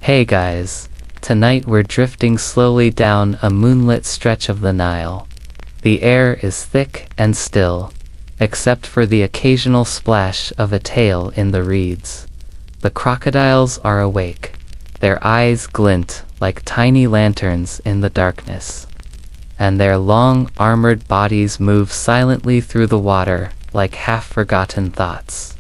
Hey guys, tonight we're drifting slowly down a moonlit stretch of the Nile. The air is thick and still, except for the occasional splash of a tail in the reeds. The crocodiles are awake. Their eyes glint like tiny lanterns in the darkness, and their long, armored bodies move silently through the water like half-forgotten thoughts.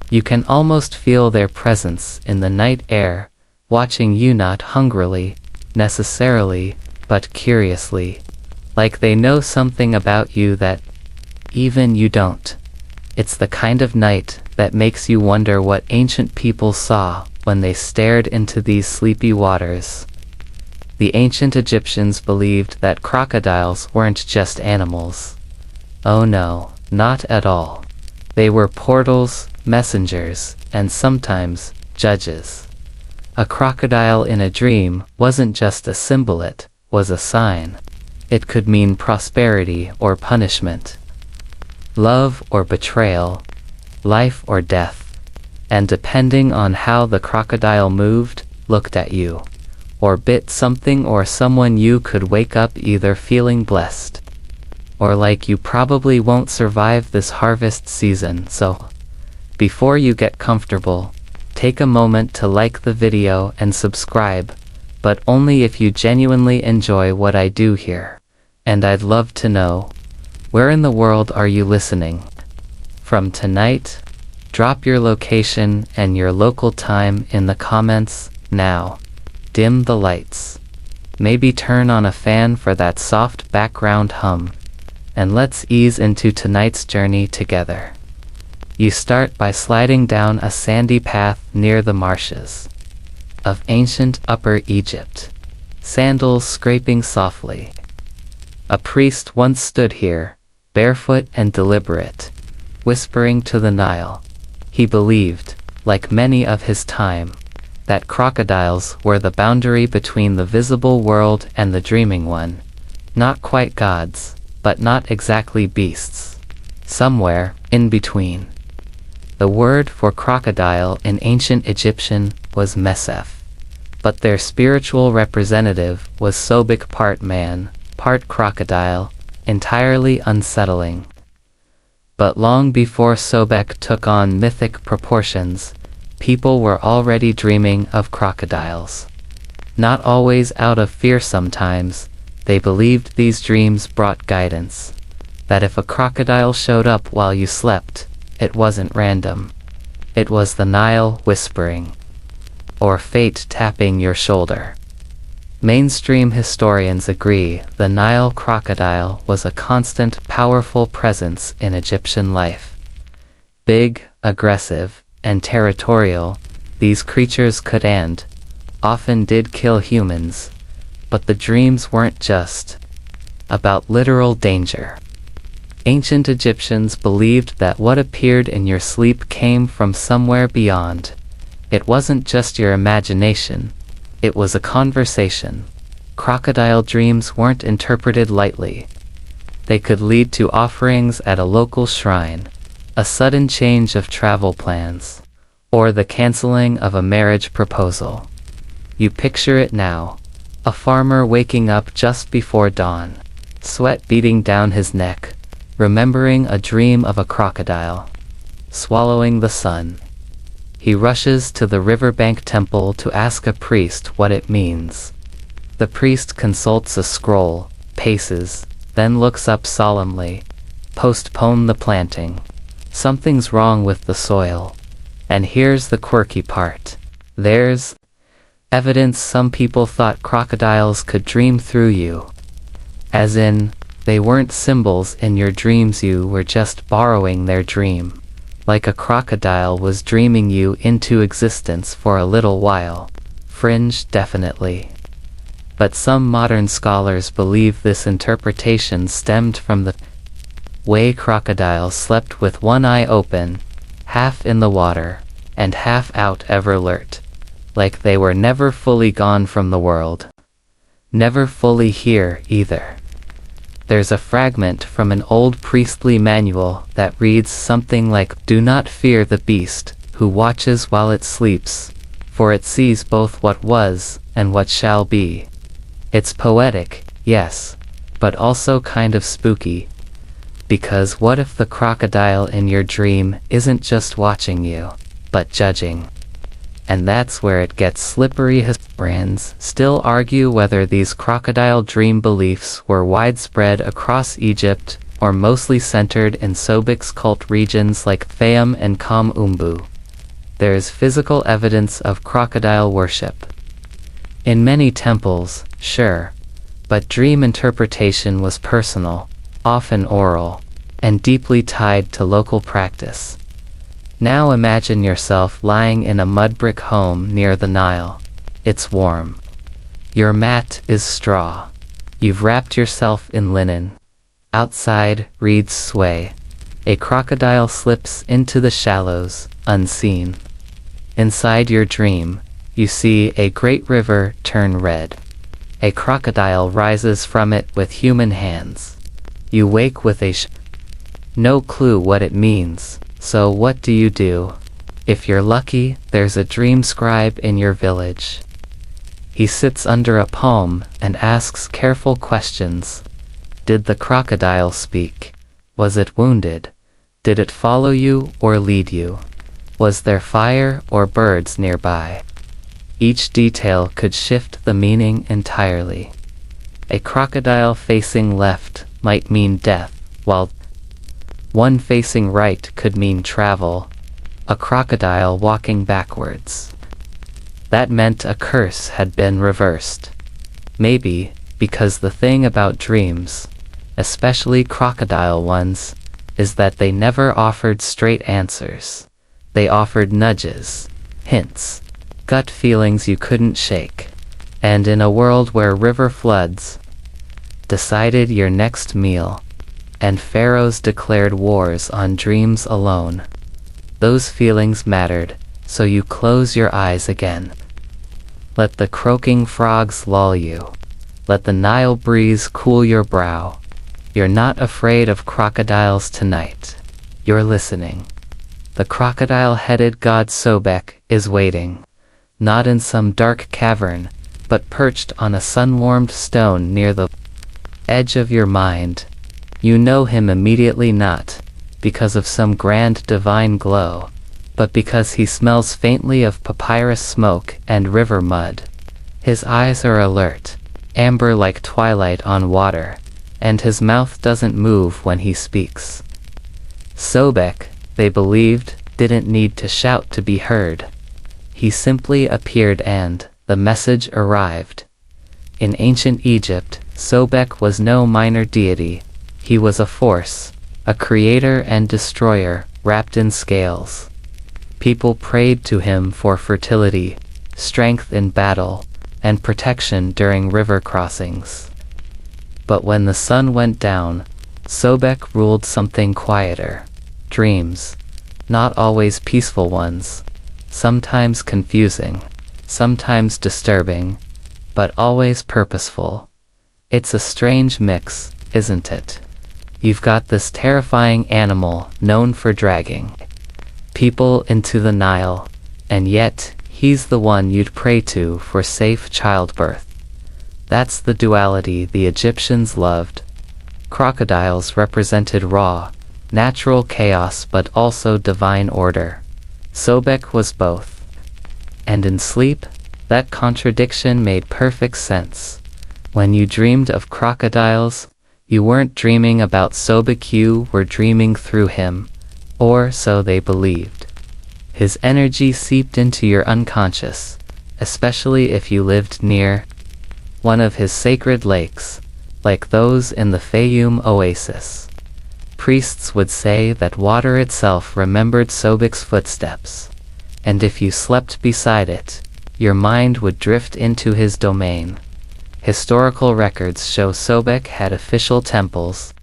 You can almost feel their presence in the night air, watching you not hungrily, necessarily, but curiously, like they know something about you that even you don't. It's the kind of night that makes you wonder what ancient people saw when they stared into these sleepy waters. The ancient Egyptians believed that crocodiles weren't just animals. Oh no, not at all. They were portals, messengers, and sometimes judges. A crocodile in a dream wasn't just a symbol, it was a sign. It could mean prosperity or punishment, love or betrayal, life or death. And depending on how the crocodile moved, looked at you, or bit something or someone, you could wake up either feeling blessed or like you probably won't survive this harvest season. So, before you get comfortable, take a moment to like the video and subscribe, but only if you genuinely enjoy what I do here. And I'd love to know, where in the world are you listening from tonight? Drop your location and your local time in the comments now. Dim the lights. Maybe turn on a fan for that soft background hum. And let's ease into tonight's journey together. You start by sliding down a sandy path near the marshes of ancient Upper Egypt, sandals scraping softly. A priest once stood here, barefoot and deliberate, whispering to the Nile. He believed, like many of his time, that crocodiles were the boundary between the visible world and the dreaming one. Not quite gods, but not exactly beasts. Somewhere in between. The word for crocodile in ancient Egyptian was mesef, but their spiritual representative was Sobek, part man, part crocodile, entirely unsettling. But long before Sobek took on mythic proportions, people were already dreaming of crocodiles. Not always out of fear. Sometimes, they believed these dreams brought guidance. That if a crocodile showed up while you slept, it wasn't random. It was the Nile whispering, or fate tapping your shoulder. Mainstream historians agree the Nile crocodile was a constant, powerful presence in Egyptian life. Big, aggressive, and territorial, these creatures could and often did kill humans. But the dreams weren't just about literal danger. Ancient Egyptians believed that what appeared in your sleep came from somewhere beyond. It wasn't just your imagination, it was a conversation. Crocodile dreams weren't interpreted lightly. They could lead to offerings at a local shrine, a sudden change of travel plans, or the canceling of a marriage proposal. You picture it now. A farmer waking up just before dawn, sweat beating down his neck, remembering a dream of a crocodile swallowing the sun. He rushes to the riverbank temple to ask a priest what it means. The priest consults a scroll, paces, then looks up solemnly. Postpone the planting. Something's wrong with the soil. And here's the quirky part. There's evidence. Some people thought crocodiles could dream through you. As in, they weren't symbols in your dreams, you were just borrowing their dream. Like a crocodile was dreaming you into existence for a little while. Fringe, definitely. But some modern scholars believe this interpretation stemmed from the way crocodiles slept with one eye open, half in the water, and half out, ever alert. Like they were never fully gone from the world. Never fully here, either. There's a fragment from an old priestly manual that reads something like, "Do not fear the beast, who watches while it sleeps, for it sees both what was and what shall be. It's poetic, yes, but also kind of spooky. Because what if the crocodile in your dream isn't just watching you, but judging? And that's where it gets slippery. Historians still argue whether these crocodile dream beliefs were widespread across Egypt or mostly centered in Sobek's cult regions like Fayum and Kam Umbu. There is physical evidence of crocodile worship in many temples, sure, but dream interpretation was personal, often oral, and deeply tied to local practice. Now imagine yourself lying in a mud brick home near the Nile. It's warm. Your mat is straw. You've wrapped yourself in linen. Outside, reeds sway. A crocodile slips into the shallows, unseen. Inside your dream, you see a great river turn red. A crocodile rises from it with human hands. You wake with no clue what it means, so what do you do? If you're lucky, there's a dream scribe in your village. He sits under a palm and asks careful questions. Did the crocodile speak? Was it wounded? Did it follow you or lead you? Was there fire or birds nearby? Each detail could shift the meaning entirely. A crocodile facing left might mean death, while one facing right could mean travel. A crocodile walking backwards. That meant a curse had been reversed. Maybe, because the thing about dreams, especially crocodile ones, is that they never offered straight answers. They offered nudges, hints, gut feelings you couldn't shake. And in a world where river floods decided your next meal, and pharaohs declared wars on dreams alone, those feelings mattered, so you close your eyes again. Let the croaking frogs lull you. Let the Nile breeze cool your brow. You're not afraid of crocodiles tonight. You're listening. The crocodile-headed god Sobek is waiting, not in some dark cavern, but perched on a sun-warmed stone near the edge of your mind. You know him immediately, not because of some grand divine glow, but because he smells faintly of papyrus smoke and river mud. His eyes are alert, amber like twilight on water, and his mouth doesn't move when he speaks. Sobek, they believed, didn't need to shout to be heard. He simply appeared and the message arrived. In ancient Egypt, Sobek was no minor deity. He was a force, a creator and destroyer, wrapped in scales. People prayed to him for fertility, strength in battle, and protection during river crossings. But when the sun went down, Sobek ruled something quieter. Dreams. Not always peaceful ones. Sometimes confusing. Sometimes disturbing. But always purposeful. It's a strange mix, isn't it? You've got this terrifying animal known for dragging people into the Nile, and yet he's the one you'd pray to for safe childbirth. That's the duality the Egyptians loved. Crocodiles represented raw, natural chaos but also divine order. Sobek was both. And in sleep, that contradiction made perfect sense. When you dreamed of crocodiles, you weren't dreaming about Sobek, you were dreaming through him, or so they believed. His energy seeped into your unconscious, especially if you lived near one of his sacred lakes, like those in the Fayum oasis. Priests would say that water itself remembered Sobek's footsteps, and if you slept beside it, your mind would drift into his domain. Historical records show Sobek had official temples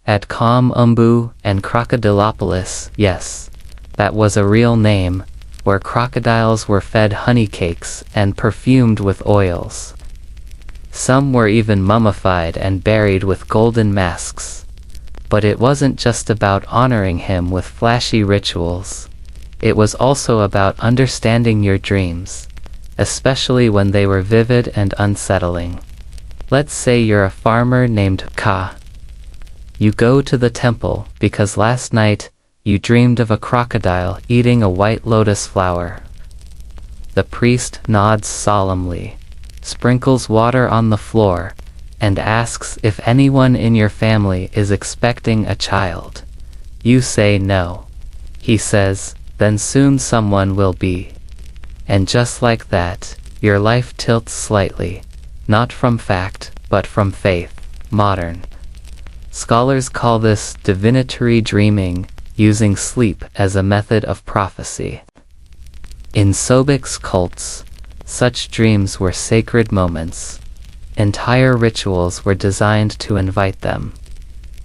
at Kam Umbu and Crocodilopolis, yes, that was a real name, where crocodiles were fed honey cakes and perfumed with oils. Some were even mummified and buried with golden masks. But it wasn't just about honoring him with flashy rituals. It was also about understanding your dreams, especially when they were vivid and unsettling. Let's say you're a farmer named Ka. You go to the temple because last night you dreamed of a crocodile eating a white lotus flower. The priest nods solemnly, sprinkles water on the floor, and asks if anyone in your family is expecting a child. You say no. He says, then soon someone will be. And just like that, your life tilts slightly, not from fact, but from faith. Modern scholars call this divinatory dreaming, using sleep as a method of prophecy. In Sobek's cults, such dreams were sacred moments. Entire rituals were designed to invite them.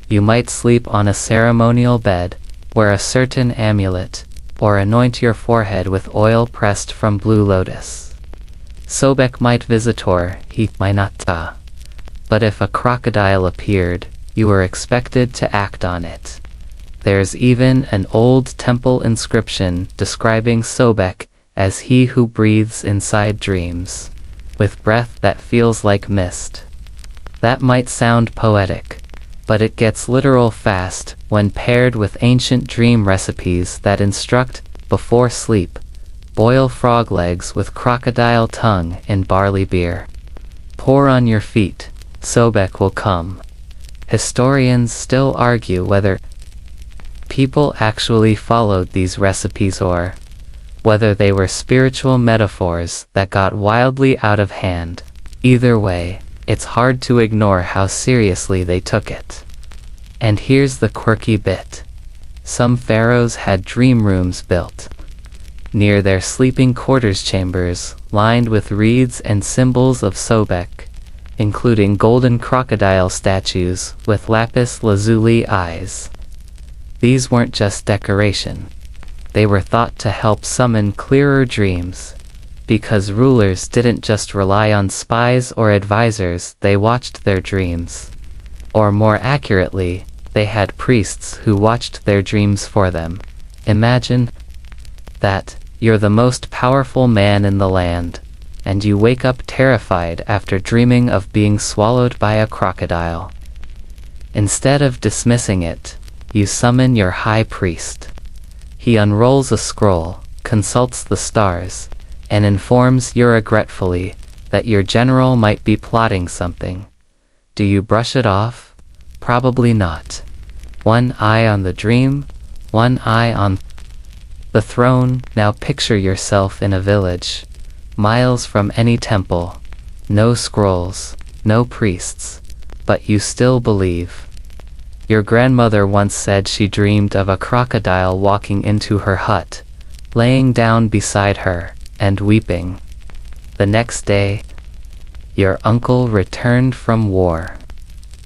You might sleep on a ceremonial bed, wear a certain amulet, or anoint your forehead with oil pressed from blue lotus. Sobek might visitor, he might not. But if a crocodile appeared, you were expected to act on it. There's even an old temple inscription describing Sobek as he who breathes inside dreams, with breath that feels like mist. That might sound poetic, but it gets literal fast when paired with ancient dream recipes that instruct, before sleep, boil frog legs with crocodile tongue in barley beer. Pour on your feet, Sobek will come. Historians still argue whether people actually followed these recipes or whether they were spiritual metaphors that got wildly out of hand. Either way, it's hard to ignore how seriously they took it. And here's the quirky bit. Some pharaohs had dream rooms built near their sleeping quarters chambers, lined with reeds and symbols of Sobek, including golden crocodile statues with lapis lazuli eyes. These weren't just decoration. They were thought to help summon clearer dreams, because rulers didn't just rely on spies or advisors, they watched their dreams. Or more accurately, they had priests who watched their dreams for them. Imagine that you're the most powerful man in the land, and you wake up terrified after dreaming of being swallowed by a crocodile. Instead of dismissing it, you summon your high priest. He unrolls a scroll, consults the stars, and informs you regretfully that your general might be plotting something. Do you brush it off? Probably not. One eye on the dream, one eye on the throne. Now picture yourself in a village, miles from any temple, no scrolls, no priests, but you still believe. Your grandmother once said she dreamed of a crocodile walking into her hut, laying down beside her, and weeping. The next day, your uncle returned from war.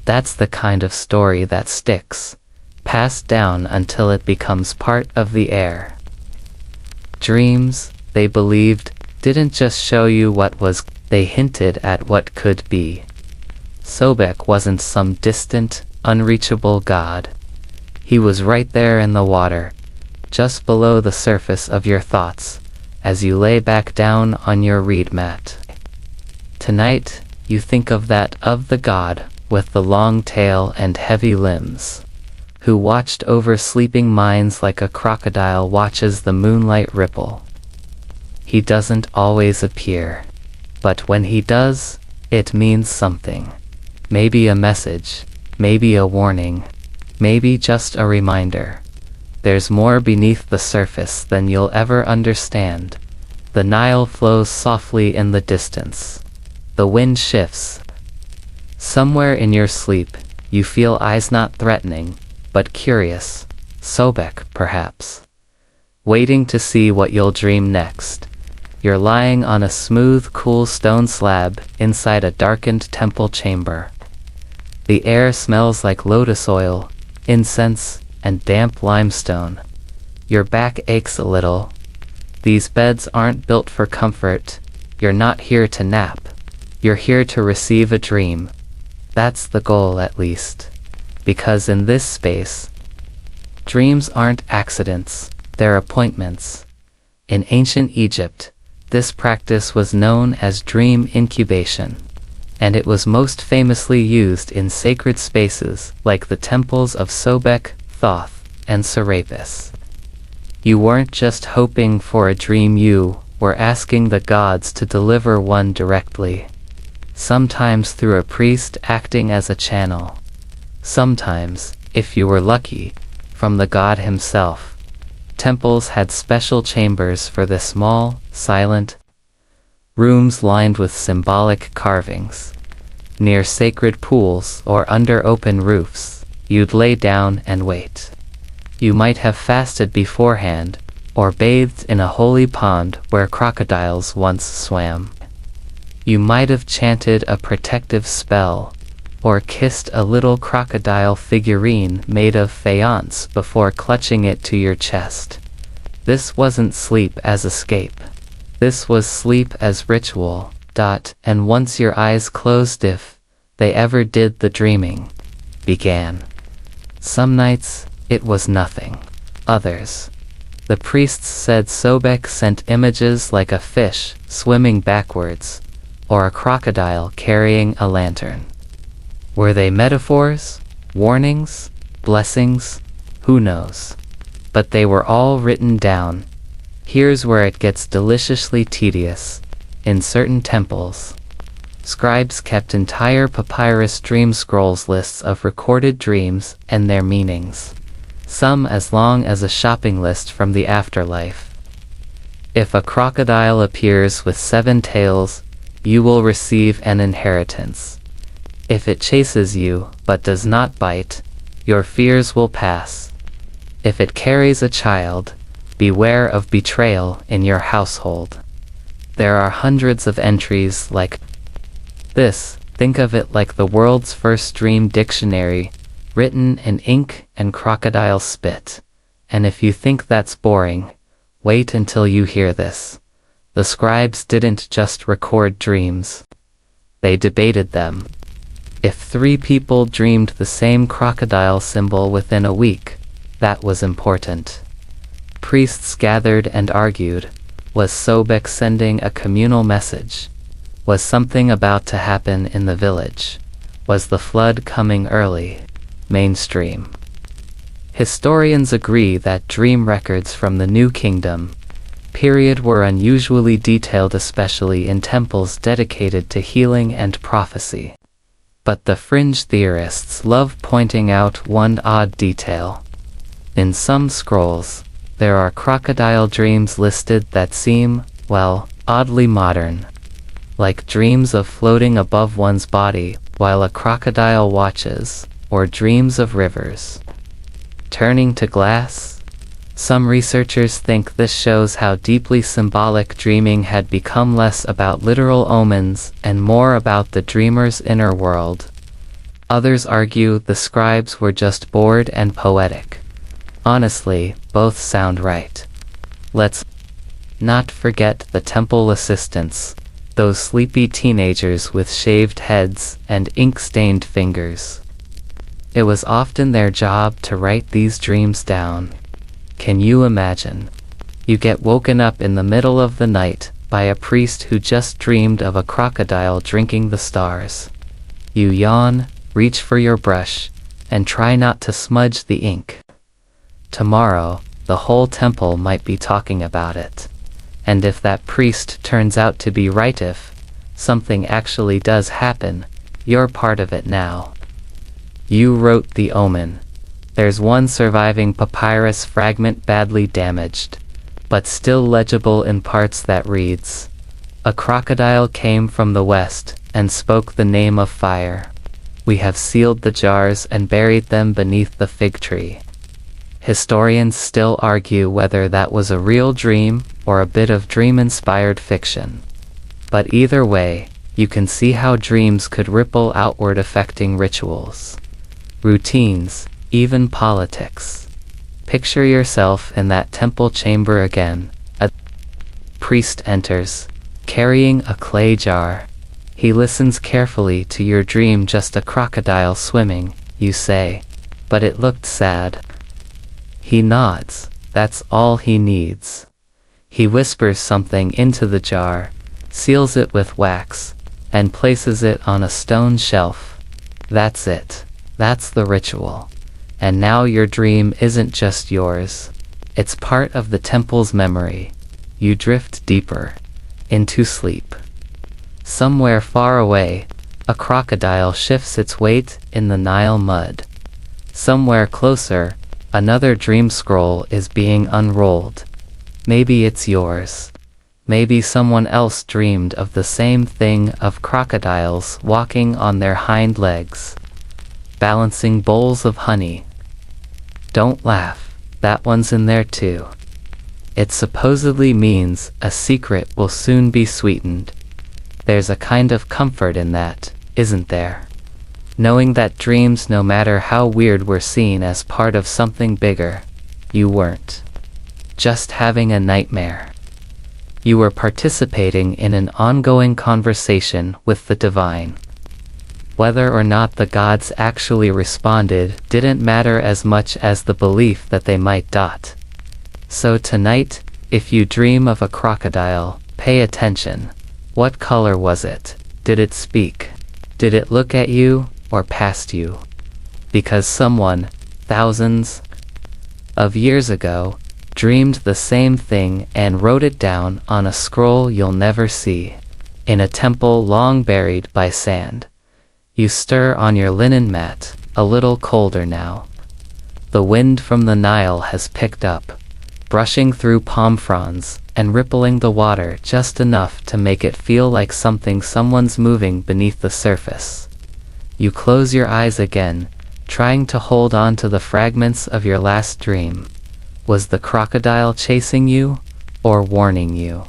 That's the kind of story that sticks, passed down until it becomes part of the air. Dreams, they believed, didn't just show you what was, they hinted at what could be. Sobek wasn't some distant, unreachable god. He was right there in the water, just below the surface of your thoughts, as you lay back down on your reed mat. Tonight, you think of the god, with the long tail and heavy limbs, who watched over sleeping minds like a crocodile watches the moonlight ripple. He doesn't always appear, but when he does, it means something. Maybe a message, maybe a warning, maybe just a reminder. There's more beneath the surface than you'll ever understand. The Nile flows softly in the distance. The wind shifts. Somewhere in your sleep, you feel eyes not threatening, but curious. Sobek, perhaps. Waiting to see what you'll dream next. You're lying on a smooth, cool stone slab inside a darkened temple chamber. The air smells like lotus oil, incense, and damp limestone. Your back aches a little. These beds aren't built for comfort. You're not here to nap. You're here to receive a dream. That's the goal, at least. Because in this space, dreams aren't accidents. their appointments. In ancient Egypt, this practice was known as dream incubation, and it was most famously used in sacred spaces like the temples of Sobek, Thoth, and Serapis. You weren't just hoping for a dream, you were asking the gods to deliver one directly, sometimes through a priest acting as a channel, sometimes, if you were lucky, from the god himself. Temples had special chambers for the small, silent rooms lined with symbolic carvings. Near sacred pools or under open roofs, you'd lay down and wait. You might have fasted beforehand, or bathed in a holy pond where crocodiles once swam. You might have chanted a protective spell, or kissed a little crocodile figurine made of faience before clutching it to your chest. This wasn't sleep as escape. This was sleep as ritual. And once your eyes closed, if they ever did, the dreaming began. Some nights, it was nothing. Others, the priests said Sobek sent images like a fish swimming backwards, or a crocodile carrying a lantern. Were they metaphors, warnings, blessings? Who knows? But they were all written down. Here's where it gets deliciously tedious. In certain temples, scribes kept entire papyrus dream scrolls, lists of recorded dreams and their meanings, some as long as a shopping list from the afterlife. If a crocodile appears with 7 tails, you will receive an inheritance. If it chases you but does not bite, your fears will pass. If it carries a child, beware of betrayal in your household. There are hundreds of entries like this. Think of it like the world's first dream dictionary, written in ink and crocodile spit. And if you think that's boring, wait until you hear this. The scribes didn't just record dreams. They debated them. If 3 people dreamed the same crocodile symbol within a week, that was important. Priests gathered and argued. Was Sobek sending a communal message? Was something about to happen in the village? Was the flood coming early? Mainstream. Historians agree that dream records from the New Kingdom period were unusually detailed, especially in temples dedicated to healing and prophecy. But the fringe theorists love pointing out one odd detail. In some scrolls, there are crocodile dreams listed that seem, well, oddly modern. Like dreams of floating above one's body while a crocodile watches, or dreams of rivers turning to glass. Some researchers think this shows how deeply symbolic dreaming had become, less about literal omens and more about the dreamer's inner world. Others argue the scribes were just bored and poetic. Honestly, both sound right. Let's not forget the temple assistants, those sleepy teenagers with shaved heads and ink-stained fingers. It was often their job to write these dreams down. Can you imagine? You get woken up in the middle of the night by a priest who just dreamed of a crocodile drinking the stars. You yawn, reach for your brush, and try not to smudge the ink. Tomorrow, the whole temple might be talking about it. And if that priest turns out to be right, if something actually does happen, you're part of it now. You wrote the omen. There's one surviving papyrus fragment, badly damaged, but still legible in parts, that reads, "A crocodile came from the west and spoke the name of fire. We have sealed the jars and buried them beneath the fig tree." Historians still argue whether that was a real dream or a bit of dream-inspired fiction. But either way, you can see how dreams could ripple outward, affecting rituals, routines, even politics. Picture yourself in that temple chamber again. A priest enters, carrying a clay jar. He listens carefully to your dream. "Just a crocodile swimming," you say, "but it looked sad." He nods, That's all he needs. He whispers something into the jar, seals it with wax, and places it on a stone shelf. That's it. That's the ritual. And now your dream isn't just yours. It's part of the temple's memory. You drift deeper into sleep. Somewhere far away, a crocodile shifts its weight in the Nile mud. Somewhere closer, another dream scroll is being unrolled. Maybe it's yours. Maybe someone else dreamed of the same thing, of crocodiles walking on their hind legs, balancing bowls of honey. Don't laugh, that one's in there too. It supposedly means a secret will soon be sweetened. There's a kind of comfort in that, isn't there? Knowing that dreams, no matter how weird, were seen as part of something bigger. You weren't just having a nightmare. You were participating in an ongoing conversation with the divine. Whether or not the gods actually responded didn't matter as much as the belief that they might. So tonight, if you dream of a crocodile, pay attention. What color was it? Did it speak? Did it look at you, or past you? Because someone, thousands of years ago, dreamed the same thing and wrote it down on a scroll you'll never see, in a temple long buried by sand. You stir on your linen mat, a little colder now. The wind from the Nile has picked up, brushing through palm fronds and rippling the water just enough to make it feel like someone's moving beneath the surface. You close your eyes again, trying to hold on to the fragments of your last dream. Was the crocodile chasing you, or warning you?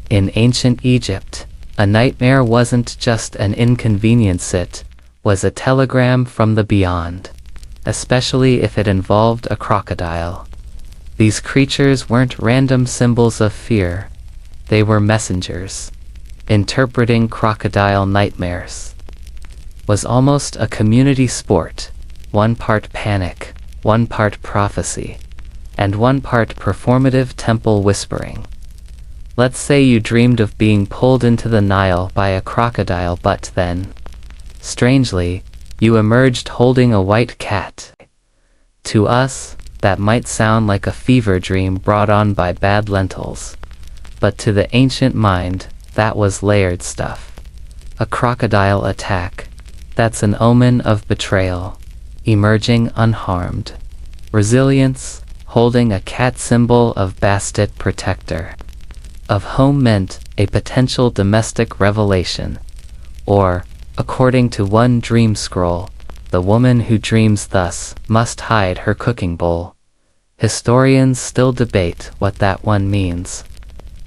In ancient Egypt, a nightmare wasn't just an inconvenience, it was a telegram from the beyond, especially if it involved a crocodile. These creatures weren't random symbols of fear, they were messengers. Interpreting crocodile nightmares was almost a community sport, one part panic, one part prophecy, and one part performative temple whispering. Let's say you dreamed of being pulled into the Nile by a crocodile, but then, strangely, you emerged holding a white cat. To us, that might sound like a fever dream brought on by bad lentils. But to the ancient mind, that was layered stuff. A crocodile attack, that's an omen of betrayal, emerging unharmed. Resilience, holding a cat, symbol of bastet protector. Of home, meant a potential domestic revelation. Or, according to one dream scroll, the woman who dreams thus must hide her cooking bowl. Historians still debate what that one means.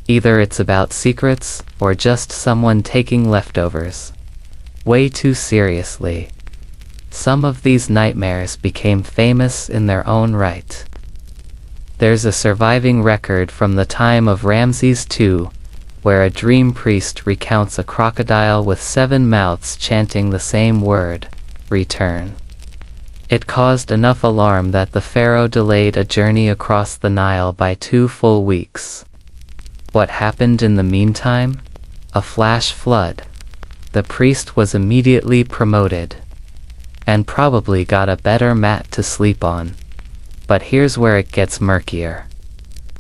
Either it's about secrets, or just someone taking leftovers way too seriously. Some of these nightmares became famous in their own right. There's a surviving record from the time of Ramses II, where a dream priest recounts a crocodile with 7 mouths chanting the same word, return. It caused enough alarm that the pharaoh delayed a journey across the Nile by 2 full weeks. What happened in the meantime? A flash flood. The priest was immediately promoted, and probably got a better mat to sleep on. But here's where it gets murkier.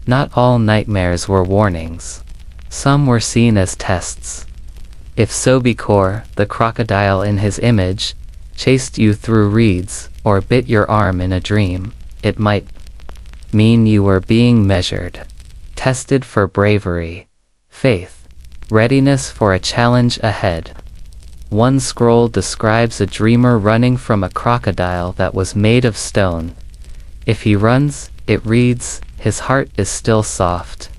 Not all nightmares were warnings. Some were seen as tests. If Sobekor, the crocodile in his image, chased you through reeds, or bit your arm in a dream, it might mean you were being measured, tested for bravery, faith, readiness for a challenge ahead. One scroll describes a dreamer running from a crocodile that was made of stone. If he runs, it reads, his heart is still soft.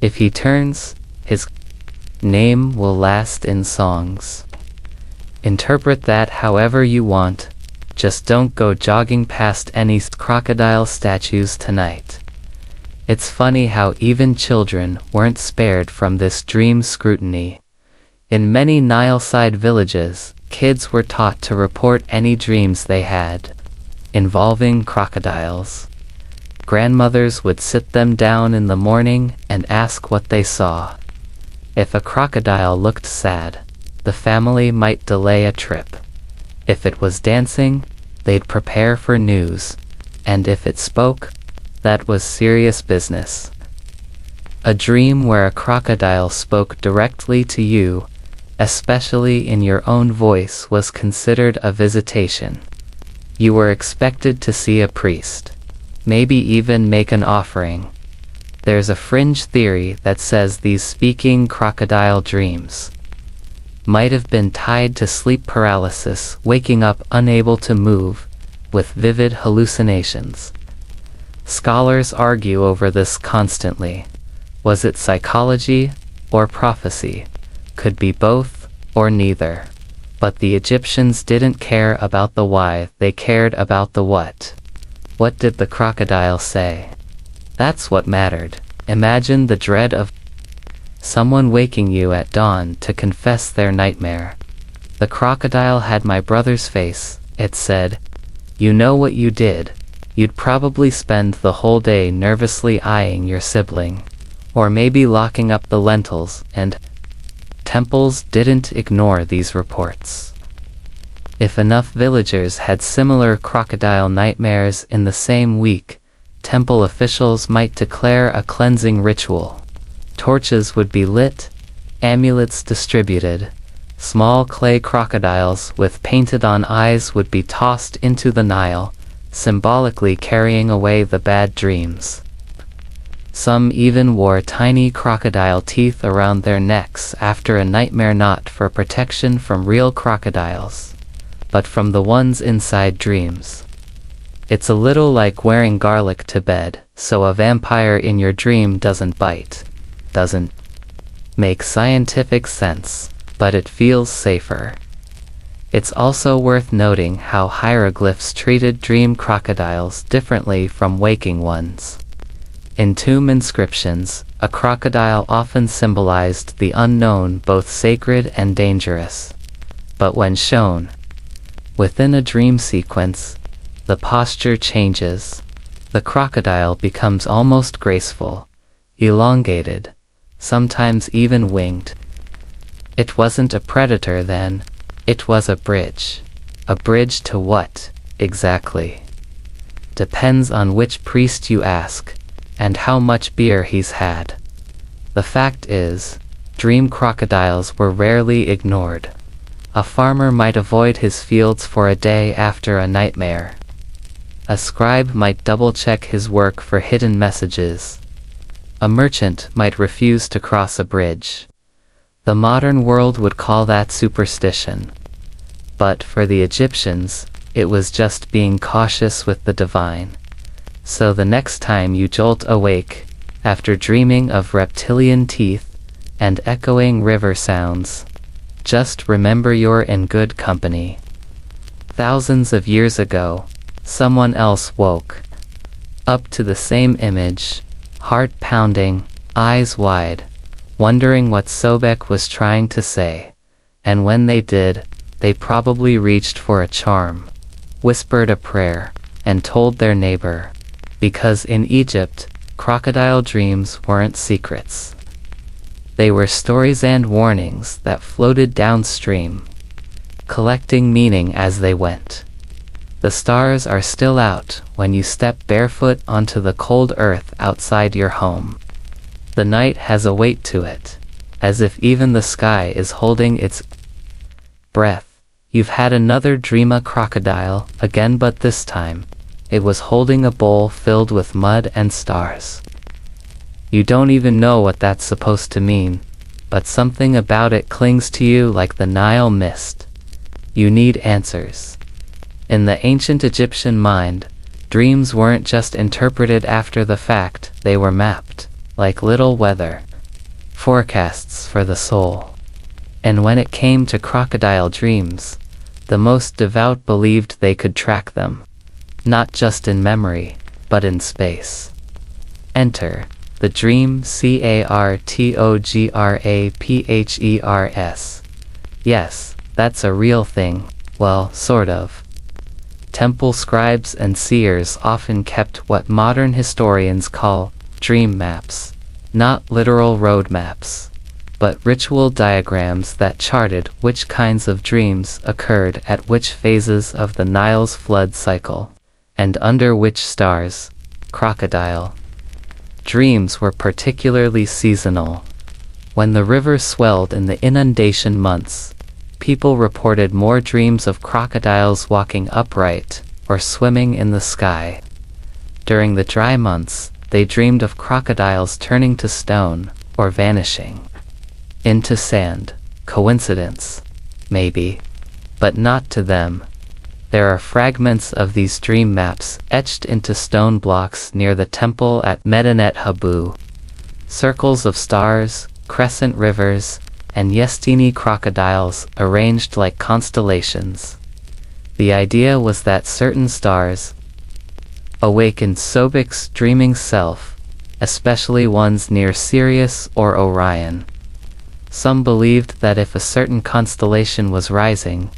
If he turns, his name will last in songs. Interpret that however you want, just don't go jogging past any crocodile statues tonight. It's funny how even children weren't spared from this dream scrutiny. In many Nile-side villages, kids were taught to report any dreams they had involving crocodiles. Grandmothers would sit them down in the morning and ask what they saw. If a crocodile looked sad, the family might delay a trip. If it was dancing, they'd prepare for news. And if it spoke, that was serious business. A dream where a crocodile spoke directly to you, especially in your own voice, was considered a visitation. You were expected to see a priest, maybe even make an offering. There's a fringe theory that says these speaking crocodile dreams might have been tied to sleep paralysis, waking up unable to move, with vivid hallucinations. Scholars argue over this constantly. Was it psychology or prophecy? Could be both or neither. But the Egyptians didn't care about the why, they cared about the what. What did the crocodile say? That's what mattered. Imagine the dread of someone waking you at dawn to confess their nightmare. The crocodile had my brother's face, it said. You know what you did. You'd probably spend the whole day nervously eyeing your sibling. Or maybe locking up the lentils, and temples didn't ignore these reports. If enough villagers had similar crocodile nightmares in the same week, temple officials might declare a cleansing ritual. Torches would be lit, amulets distributed, small clay crocodiles with painted-on eyes would be tossed into the Nile, symbolically carrying away the bad dreams. Some even wore tiny crocodile teeth around their necks after a nightmare, not for protection from real crocodiles, but from the ones inside dreams. It's a little like wearing garlic to bed, so a vampire in your dream doesn't bite. Doesn't make scientific sense, but it feels safer. It's also worth noting how hieroglyphs treated dream crocodiles differently from waking ones. In tomb inscriptions, a crocodile often symbolized the unknown, both sacred and dangerous. But when shown within a dream sequence, the posture changes. The crocodile becomes almost graceful, elongated, sometimes even winged. It wasn't a predator then, it was a bridge. A bridge to what, exactly? Depends on which priest you ask, and how much beer he's had. The fact is, dream crocodiles were rarely ignored. A farmer might avoid his fields for a day after a nightmare. A scribe might double-check his work for hidden messages. A merchant might refuse to cross a bridge. The modern world would call that superstition. But for the Egyptians, it was just being cautious with the divine. So the next time you jolt awake, after dreaming of reptilian teeth and echoing river sounds, just remember you're in good company. Thousands of years ago, someone else woke up to the same image, heart pounding, eyes wide, wondering what Sobek was trying to say. And when they did, they probably reached for a charm, whispered a prayer, and told their neighbor. Because in Egypt, crocodile dreams weren't secrets. They were stories and warnings that floated downstream, collecting meaning as they went. The stars are still out when you step barefoot onto the cold earth outside your home. The night has a weight to it, as if even the sky is holding its breath. You've had another dreama crocodile again, but this time, it was holding a bowl filled with mud and stars. You don't even know what that's supposed to mean, but something about it clings to you like the Nile mist. You need answers. In the ancient Egyptian mind, dreams weren't just interpreted after the fact, they were mapped, like little weather forecasts for the soul. And when it came to crocodile dreams, the most devout believed they could track them. Not just in memory, but in space. Enter the dream cartographers. Yes, that's a real thing, well, sort of. Temple scribes and seers often kept what modern historians call dream maps, not literal road maps, but ritual diagrams that charted which kinds of dreams occurred at which phases of the Nile's flood cycle, and under which stars. Crocodile dreams were particularly seasonal. When the river swelled in the inundation months, people reported more dreams of crocodiles walking upright or swimming in the sky. During the dry months, they dreamed of crocodiles turning to stone or vanishing into sand. Coincidence? Maybe. But not to them. There are fragments of these dream maps etched into stone blocks near the temple at Medinet Habu. Circles of stars, crescent rivers, and Yestini crocodiles arranged like constellations. The idea was that certain stars awakened Sobek's dreaming self, especially ones near Sirius or Orion. Some believed that if a certain constellation was rising,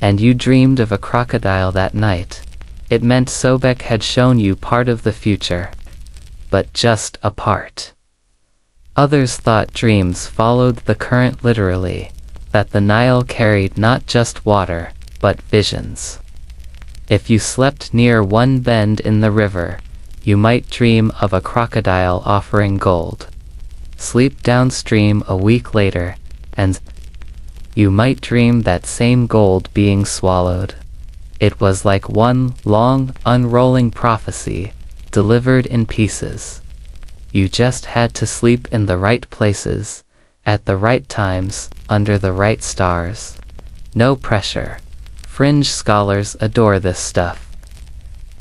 and you dreamed of a crocodile that night, it meant Sobek had shown you part of the future. But just a part. Others thought dreams followed the current literally, that the Nile carried not just water, but visions. If you slept near one bend in the river, you might dream of a crocodile offering gold. Sleep downstream a week later, and you might dream that same gold being swallowed. It was like one long, unrolling prophecy, delivered in pieces. You just had to sleep in the right places, at the right times, under the right stars. No pressure. Fringe scholars adore this stuff.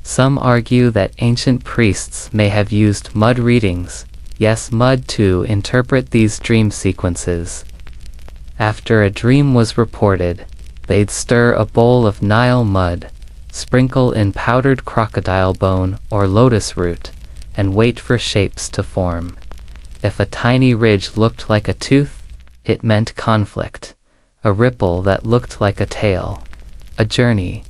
Some argue that ancient priests may have used mud readings, yes mud, to interpret these dream sequences. After a dream was reported, they'd stir a bowl of Nile mud, sprinkle in powdered crocodile bone or lotus root, and wait for shapes to form. If a tiny ridge looked like a tooth, it meant conflict. A ripple that looked like a tail, a journey.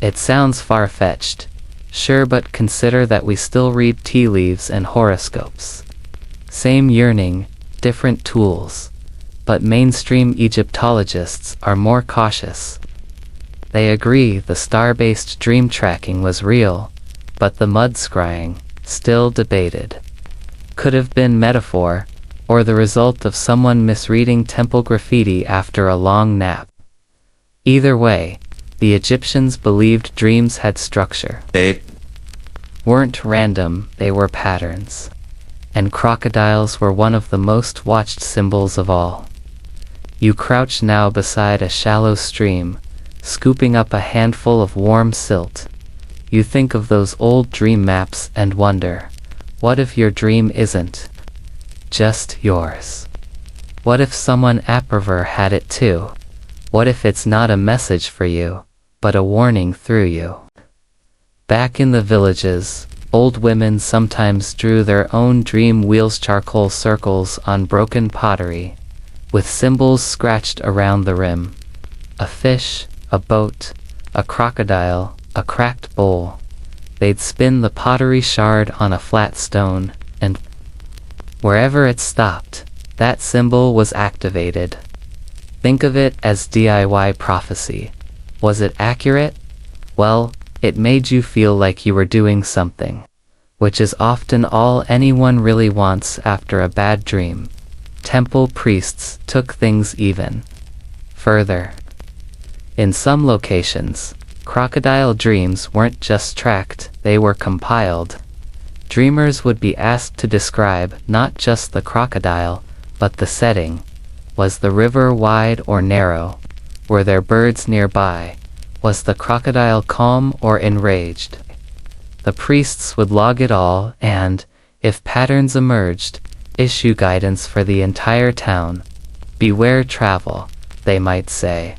It sounds far-fetched, sure, but consider that we still read tea leaves and horoscopes. Same yearning, different tools. But mainstream Egyptologists are more cautious. They agree the star-based dream tracking was real, but the mud scrying, still debated. Could have been metaphor, or the result of someone misreading temple graffiti after a long nap. Either way, the Egyptians believed dreams had structure. They weren't random, they were patterns. And crocodiles were one of the most watched symbols of all. You crouch now beside a shallow stream, scooping up a handful of warm silt. You think of those old dream maps and wonder, what if your dream isn't just yours? What if someone upriver had it too? What if it's not a message for you, but a warning through you? Back in the villages, old women sometimes drew their own dream wheels, charcoal circles on broken pottery, with symbols scratched around the rim. A fish, a boat, a crocodile, a cracked bowl. They'd spin the pottery shard on a flat stone, and wherever it stopped, that symbol was activated. Think of it as DIY prophecy. Was it accurate? Well, it made you feel like you were doing something, which is often all anyone really wants after a bad dream. Temple priests took things even further. In some locations, crocodile dreams weren't just tracked, they were compiled. Dreamers would be asked to describe not just the crocodile, but the setting. Was the river wide or narrow? Were there birds nearby? Was the crocodile calm or enraged? The priests would log it all and, if patterns emerged, issue guidance for the entire town. Beware travel, they might say.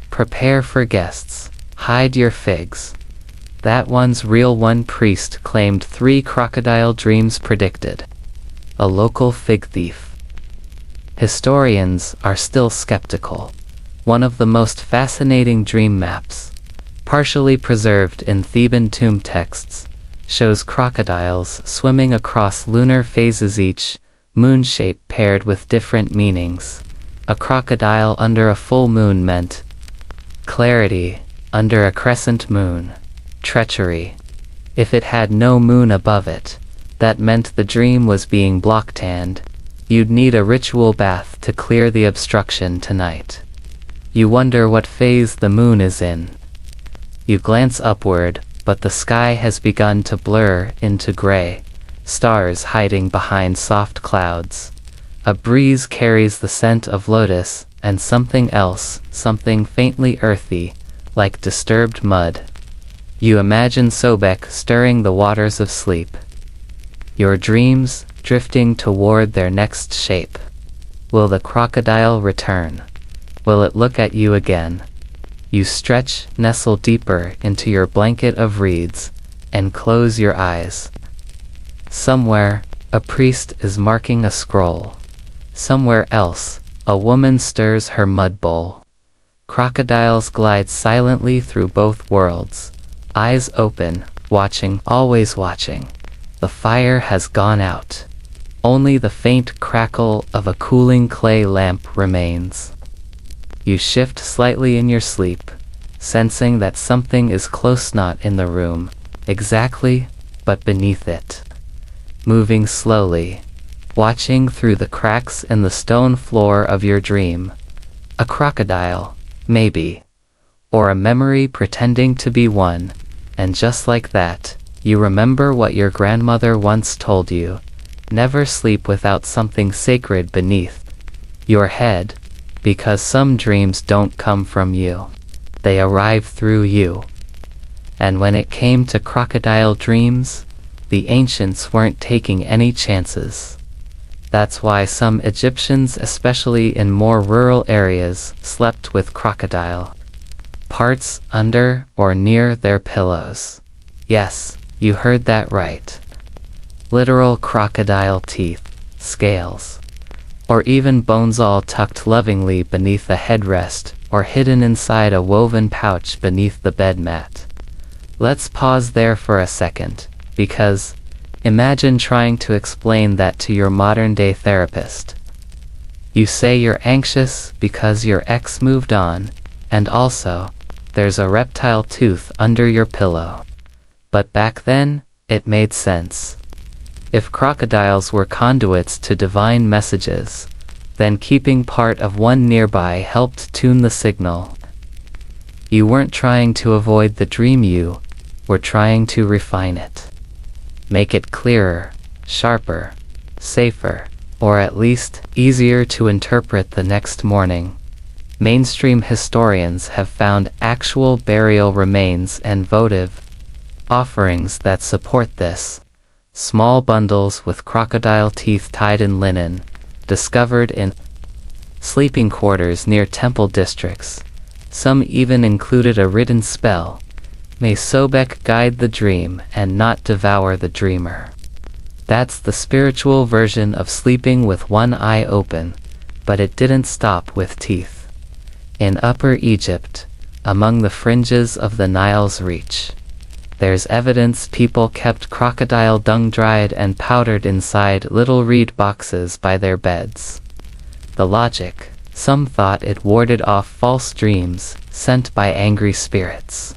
Prepare for guests. Hide your figs. That one's real. One priest claimed 3 crocodile dreams predicted. A local fig thief. Historians are still skeptical. One of the most fascinating dream maps, partially preserved in Theban tomb texts, shows crocodiles swimming across lunar phases, each moon shape paired with different meanings. A crocodile under a full moon meant clarity, under a crescent moon, treachery. If it had no moon above it, that meant the dream was being blocked and you'd need a ritual bath to clear the obstruction tonight. You wonder what phase the moon is in. You glance upward, but the sky has begun to blur into gray, stars hiding behind soft clouds. A breeze carries the scent of lotus and something else, something faintly earthy, like disturbed mud. You imagine Sobek stirring the waters of sleep. Your dreams drifting toward their next shape. Will the crocodile return? Will it look at you again? You stretch, nestle deeper into your blanket of reeds, and close your eyes. Somewhere, a priest is marking a scroll. Somewhere else, a woman stirs her mud bowl. Crocodiles glide silently through both worlds, eyes open, watching, always watching. The fire has gone out. Only the faint crackle of a cooling clay lamp remains. You shift slightly in your sleep, sensing that something is close, not in the room, exactly, but beneath it. Moving slowly, watching through the cracks in the stone floor of your dream. A crocodile, maybe. Or a memory pretending to be one, and just like that, you remember what your grandmother once told you. Never sleep without something sacred beneath your head, because some dreams don't come from you. They arrive through you. And when it came to crocodile dreams, the ancients weren't taking any chances. That's why some Egyptians, especially in more rural areas, slept with crocodile parts under or near their pillows. Yes, you heard that right. Literal crocodile teeth, scales, or even bones, all tucked lovingly beneath a headrest or hidden inside a woven pouch beneath the bed mat. Let's pause there for a second, because imagine trying to explain that to your modern-day therapist. You say you're anxious because your ex moved on, and also, there's a reptile tooth under your pillow. But back then, it made sense. If crocodiles were conduits to divine messages, then keeping part of one nearby helped tune the signal. You weren't trying to avoid the dream, you were trying to refine it. Make it clearer, sharper, safer, or at least easier to interpret the next morning. Mainstream historians have found actual burial remains and votive offerings that support this. Small bundles with crocodile teeth tied in linen, discovered in sleeping quarters near temple districts. Some even included a written spell. May Sobek guide the dream and not devour the dreamer. That's the spiritual version of sleeping with one eye open, but it didn't stop with teeth. In Upper Egypt, among the fringes of the Nile's reach, there's evidence people kept crocodile dung dried and powdered inside little reed boxes by their beds. The logic: some thought it warded off false dreams sent by angry spirits.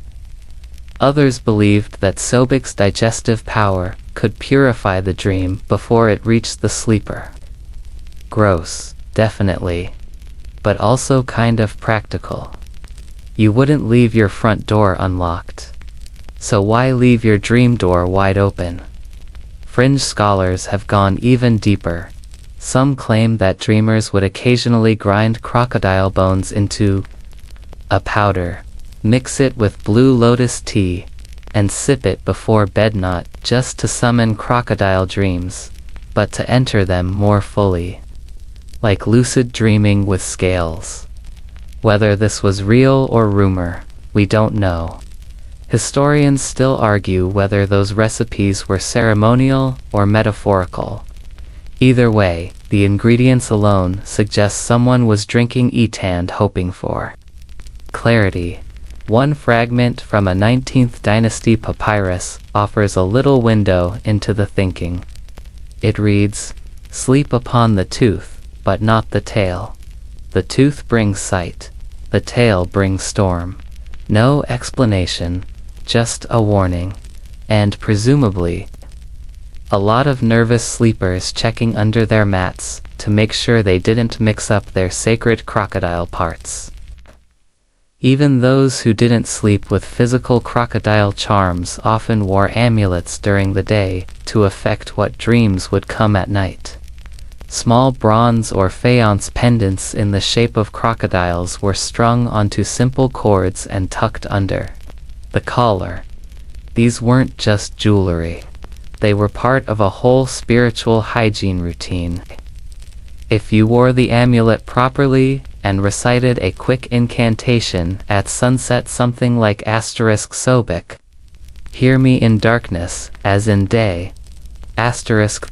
Others believed that Sobek's digestive power could purify the dream before it reached the sleeper. Gross, definitely, but also kind of practical. You wouldn't leave your front door unlocked. So why leave your dream door wide open? Fringe scholars have gone even deeper. Some claim that dreamers would occasionally grind crocodile bones into a powder, mix it with blue lotus tea, and sip it before bed, not just to summon crocodile dreams, but to enter them more fully. Like lucid dreaming with scales. Whether this was real or rumor, we don't know. Historians still argue whether those recipes were ceremonial or metaphorical. Either way, the ingredients alone suggest someone was drinking Etand hoping for clarity, One fragment from a 19th dynasty papyrus offers a little window into the thinking. It reads, "Sleep upon the tooth, but not the tail. The tooth brings sight, the tail brings storm." No explanation, just a warning. And presumably, a lot of nervous sleepers checking under their mats to make sure they didn't mix up their sacred crocodile parts. Even those who didn't sleep with physical crocodile charms often wore amulets during the day to affect what dreams would come at night. Small bronze or faience pendants in the shape of crocodiles were strung onto simple cords and tucked under the collar. These weren't just jewelry. They were part of a whole spiritual hygiene routine. If you wore the amulet properly and recited a quick incantation at sunset, something like *Sobek, "Hear me in darkness, as in day,"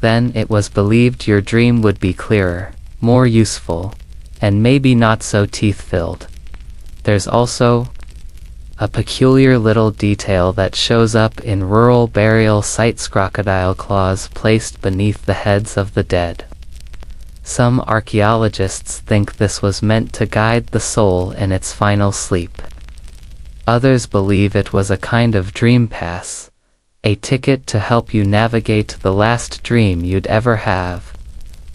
then it was believed your dream would be clearer, more useful, and maybe not so teeth-filled. There's also a peculiar little detail that shows up in rural burial sites: crocodile claws placed beneath the heads of the dead. Some archaeologists think this was meant to guide the soul in its final sleep. Others believe it was a kind of dream pass, a ticket to help you navigate the last dream you'd ever have,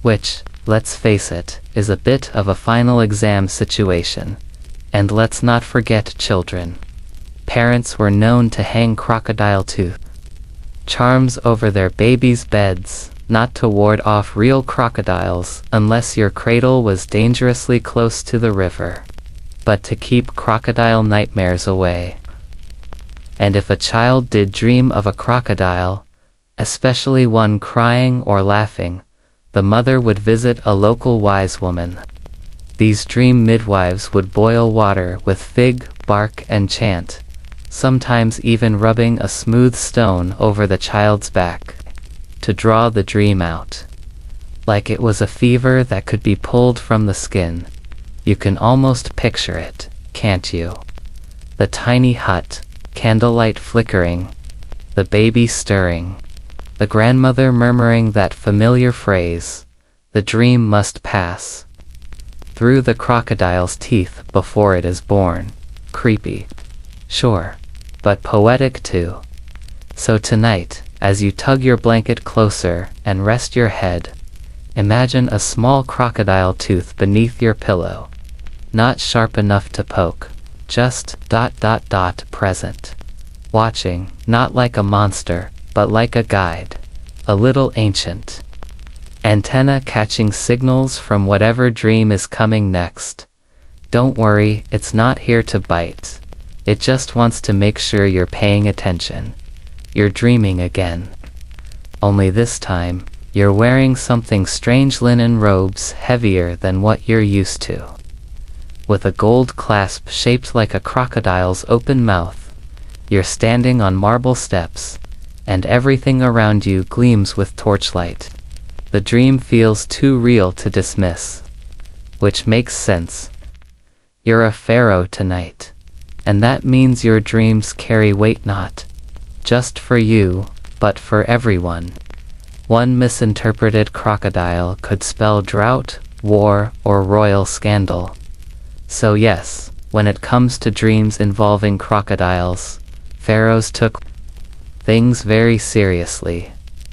which, let's face it, is a bit of a final exam situation. And let's not forget children. Parents were known to hang crocodile tooth charms over their babies' beds, not to ward off real crocodiles unless your cradle was dangerously close to the river, but to keep crocodile nightmares away. And if a child did dream of a crocodile, especially one crying or laughing, the mother would visit a local wise woman. These dream midwives would boil water with fig bark and chant, sometimes even rubbing a smooth stone over the child's back, to draw the dream out. Like it was a fever that could be pulled from the skin. You can almost picture it, can't you? The tiny hut, candlelight flickering, the baby stirring, the grandmother murmuring that familiar phrase, "The dream must pass through the crocodile's teeth before it is born." Creepy, sure, but poetic too. So tonight, as you tug your blanket closer and rest your head, imagine a small crocodile tooth beneath your pillow. Not sharp enough to poke, just ... present. Watching, not like a monster, but like a guide. A little ancient antenna catching signals from whatever dream is coming next. Don't worry, it's not here to bite. It just wants to make sure you're paying attention. You're dreaming again. Only this time, you're wearing something strange: linen robes heavier than what you're used to, with a gold clasp shaped like a crocodile's open mouth. You're standing on marble steps, and everything around you gleams with torchlight. The dream feels too real to dismiss, which makes sense. You're a pharaoh tonight, and that means your dreams carry weight, not just for you, but for everyone. One misinterpreted crocodile could spell drought, war, or royal scandal. So yes, when it comes to dreams involving crocodiles, pharaohs took things very seriously.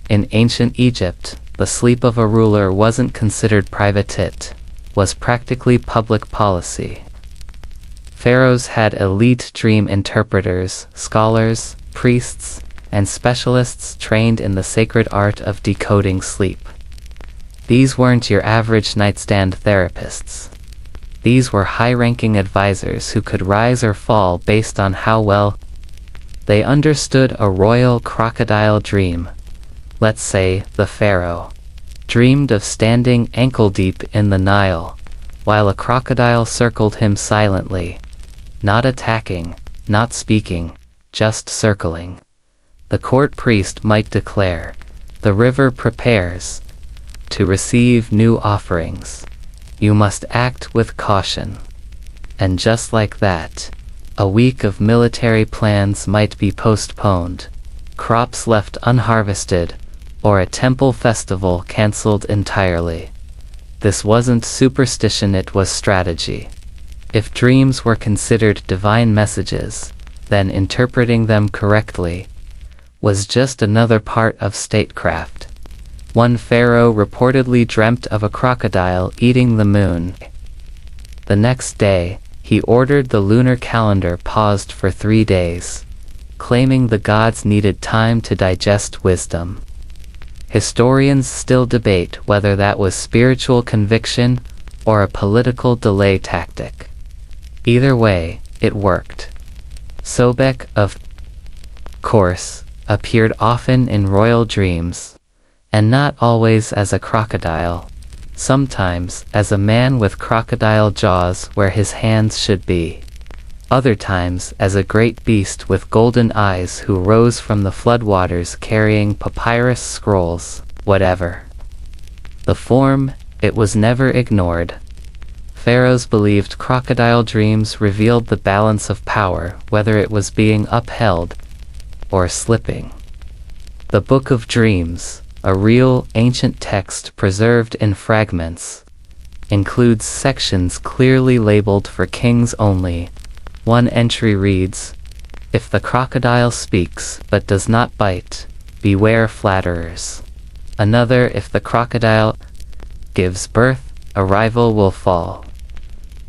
In ancient Egypt, the sleep of a ruler wasn't considered private, it was practically public policy. Pharaohs had elite dream interpreters, scholars, priests, and specialists trained in the sacred art of decoding sleep. These weren't your average nightstand therapists. These were high-ranking advisors who could rise or fall based on how well they understood a royal crocodile dream. Let's say the pharaoh dreamed of standing ankle-deep in the Nile, while a crocodile circled him silently, not attacking, not speaking, just circling. The court priest might declare, "The river prepares to receive new offerings. You must act with caution." And just like that, A week of military plans might be postponed, crops left unharvested, or a temple festival cancelled entirely. This wasn't superstition, it was strategy. If dreams were considered divine messages, then interpreting them correctly was just another part of statecraft. One pharaoh reportedly dreamt of a crocodile eating the moon. The next day, he ordered the lunar calendar paused for 3 days, claiming the gods needed time to digest wisdom. Historians still debate whether that was spiritual conviction or a political delay tactic. Either way, it worked. Sobek, of course, appeared often in royal dreams, and not always as a crocodile, sometimes as a man with crocodile jaws where his hands should be, other times as a great beast with golden eyes who rose from the floodwaters carrying papyrus scrolls, whatever the form, it was never ignored. Pharaohs believed crocodile dreams revealed the balance of power, whether it was being upheld or slipping. The Book of Dreams, a real ancient text preserved in fragments, includes sections clearly labeled for kings only. One entry reads, "If the crocodile speaks but does not bite, beware flatterers." Another, "If the crocodile gives birth, a rival will fall."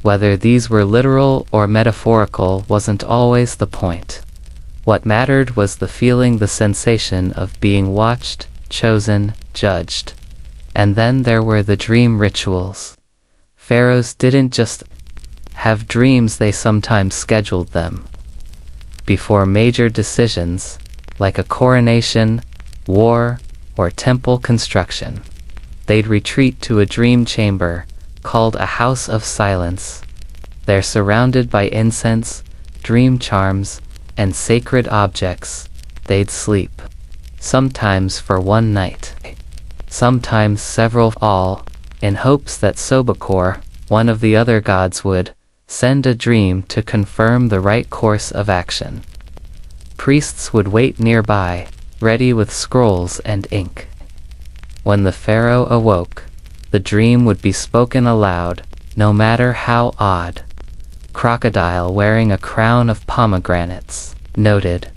Whether these were literal or metaphorical wasn't always the point. What mattered was the feeling, the sensation of being watched, chosen, judged. And then there were the dream rituals. Pharaohs didn't just have dreams, they sometimes scheduled them. Before major decisions, like a coronation, war, or temple construction, they'd retreat to a dream chamber, called a house of silence. There, surrounded by incense, dream charms, and sacred objects, they'd sleep. Sometimes for one night, sometimes several, all in hopes that Sobekor, one of the other gods, would send a dream to confirm the right course of action. Priests would wait nearby, ready with scrolls and ink. When the pharaoh awoke, the dream would be spoken aloud, no matter how odd. Crocodile wearing a crown of pomegranates, noted.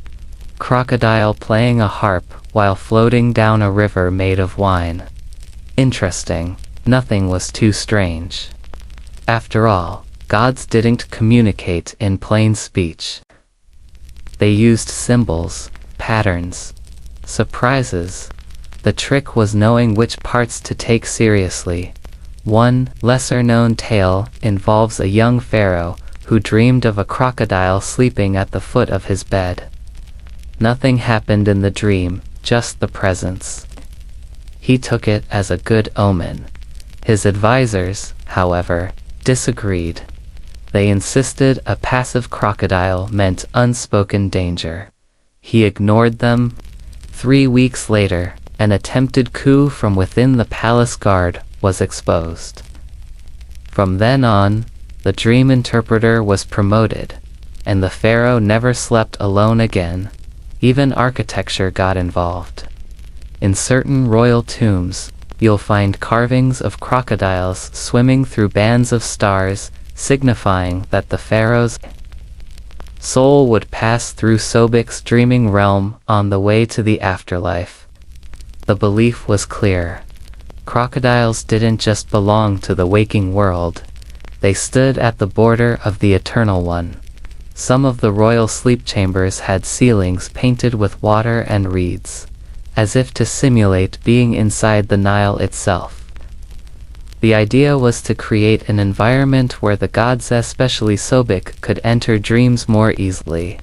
Crocodile playing a harp while floating down a river made of wine. Interesting, nothing was too strange. After all, gods didn't communicate in plain speech. They used symbols, patterns, surprises. The trick was knowing which parts to take seriously. One lesser-known tale involves a young pharaoh who dreamed of a crocodile sleeping at the foot of his bed. Nothing happened in the dream, just the presence. He took it as a good omen. His advisors, however, disagreed. They insisted a passive crocodile meant unspoken danger. He ignored them. 3 weeks later, an attempted coup from within the palace guard was exposed. From then on, the dream interpreter was promoted, and the pharaoh never slept alone again. Even architecture got involved. In certain royal tombs, you'll find carvings of crocodiles swimming through bands of stars, signifying that the pharaoh's soul would pass through Sobek's dreaming realm on the way to the afterlife. The belief was clear. Crocodiles didn't just belong to the waking world. They stood at the border of the Eternal One. Some of the royal sleep chambers had ceilings painted with water and reeds, as if to simulate being inside the Nile itself. The idea was to create an environment where the gods, especially Sobek, could enter dreams more easily.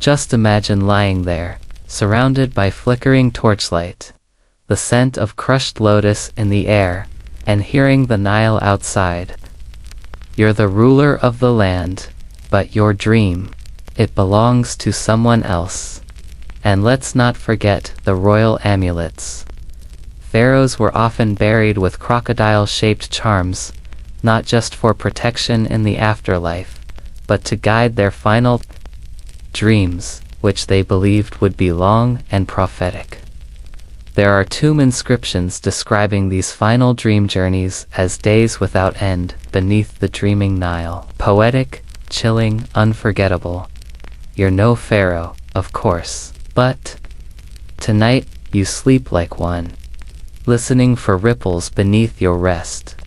Just imagine lying there, surrounded by flickering torchlight, the scent of crushed lotus in the air, and hearing the Nile outside. You're the ruler of the land, but your dream, it belongs to someone else. And let's not forget the royal amulets. Pharaohs were often buried with crocodile-shaped charms, not just for protection in the afterlife, but to guide their final dreams, which they believed would be long and prophetic. There are tomb inscriptions describing these final dream journeys as days without end beneath the dreaming Nile. Poetic, chilling, unforgettable. You're no pharaoh, of course, but tonight you sleep like one, listening for ripples beneath your rest,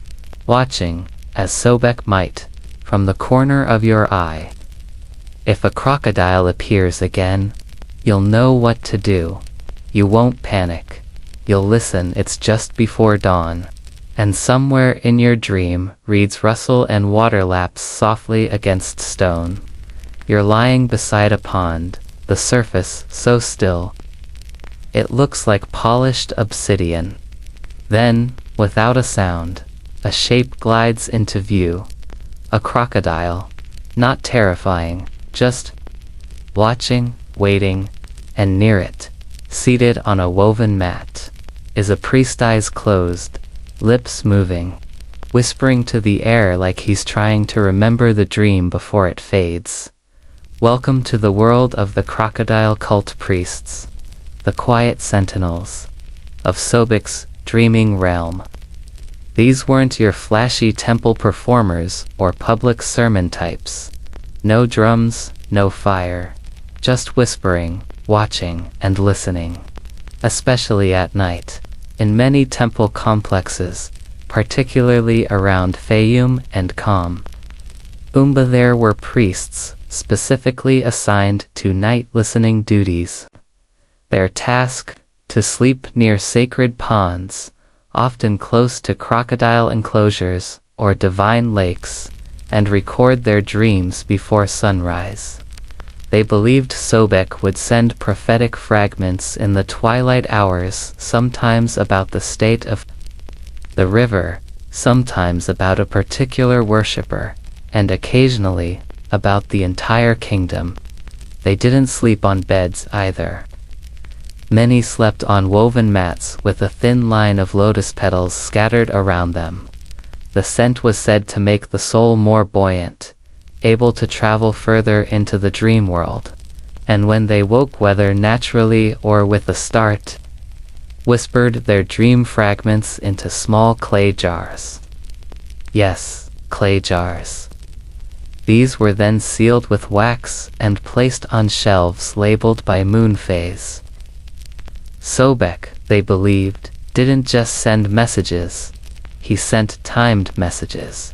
watching, as Sobek might, from the corner of your eye. If a crocodile appears again, you'll know what to do. You won't panic. You'll listen. It's just before dawn, and somewhere in your dream reeds rustle and water laps softly against stone. You're lying beside a pond, the surface so still. It looks like polished obsidian. Then, without a sound, a shape glides into view. A crocodile. Not terrifying, just watching, waiting, and near it, seated on a woven mat, is a priest, eyes closed, lips moving, whispering to the air like he's trying to remember the dream before it fades. Welcome to the world of the crocodile cult priests, the quiet sentinels of Sobek's dreaming realm. These weren't your flashy temple performers or public sermon types. No drums, no fire, just whispering, watching, and listening. Especially at night, in many temple complexes, particularly around Fayum and Qom. There were priests specifically assigned to night listening duties. Their task, to sleep near sacred ponds, often close to crocodile enclosures or divine lakes, and record their dreams before sunrise. They believed Sobek would send prophetic fragments in the twilight hours, sometimes about the state of the river, sometimes about a particular worshipper, and occasionally about the entire kingdom. They didn't sleep on beds either. Many slept on woven mats with a thin line of lotus petals scattered around them. The scent was said to make the soul more buoyant, able to travel further into the dream world, and when they woke, whether naturally or with a start, whispered their dream fragments into small clay jars. Yes, clay jars. These were then sealed with wax and placed on shelves labeled by moon phase. Sobek, they believed, didn't just send messages. He sent timed messages.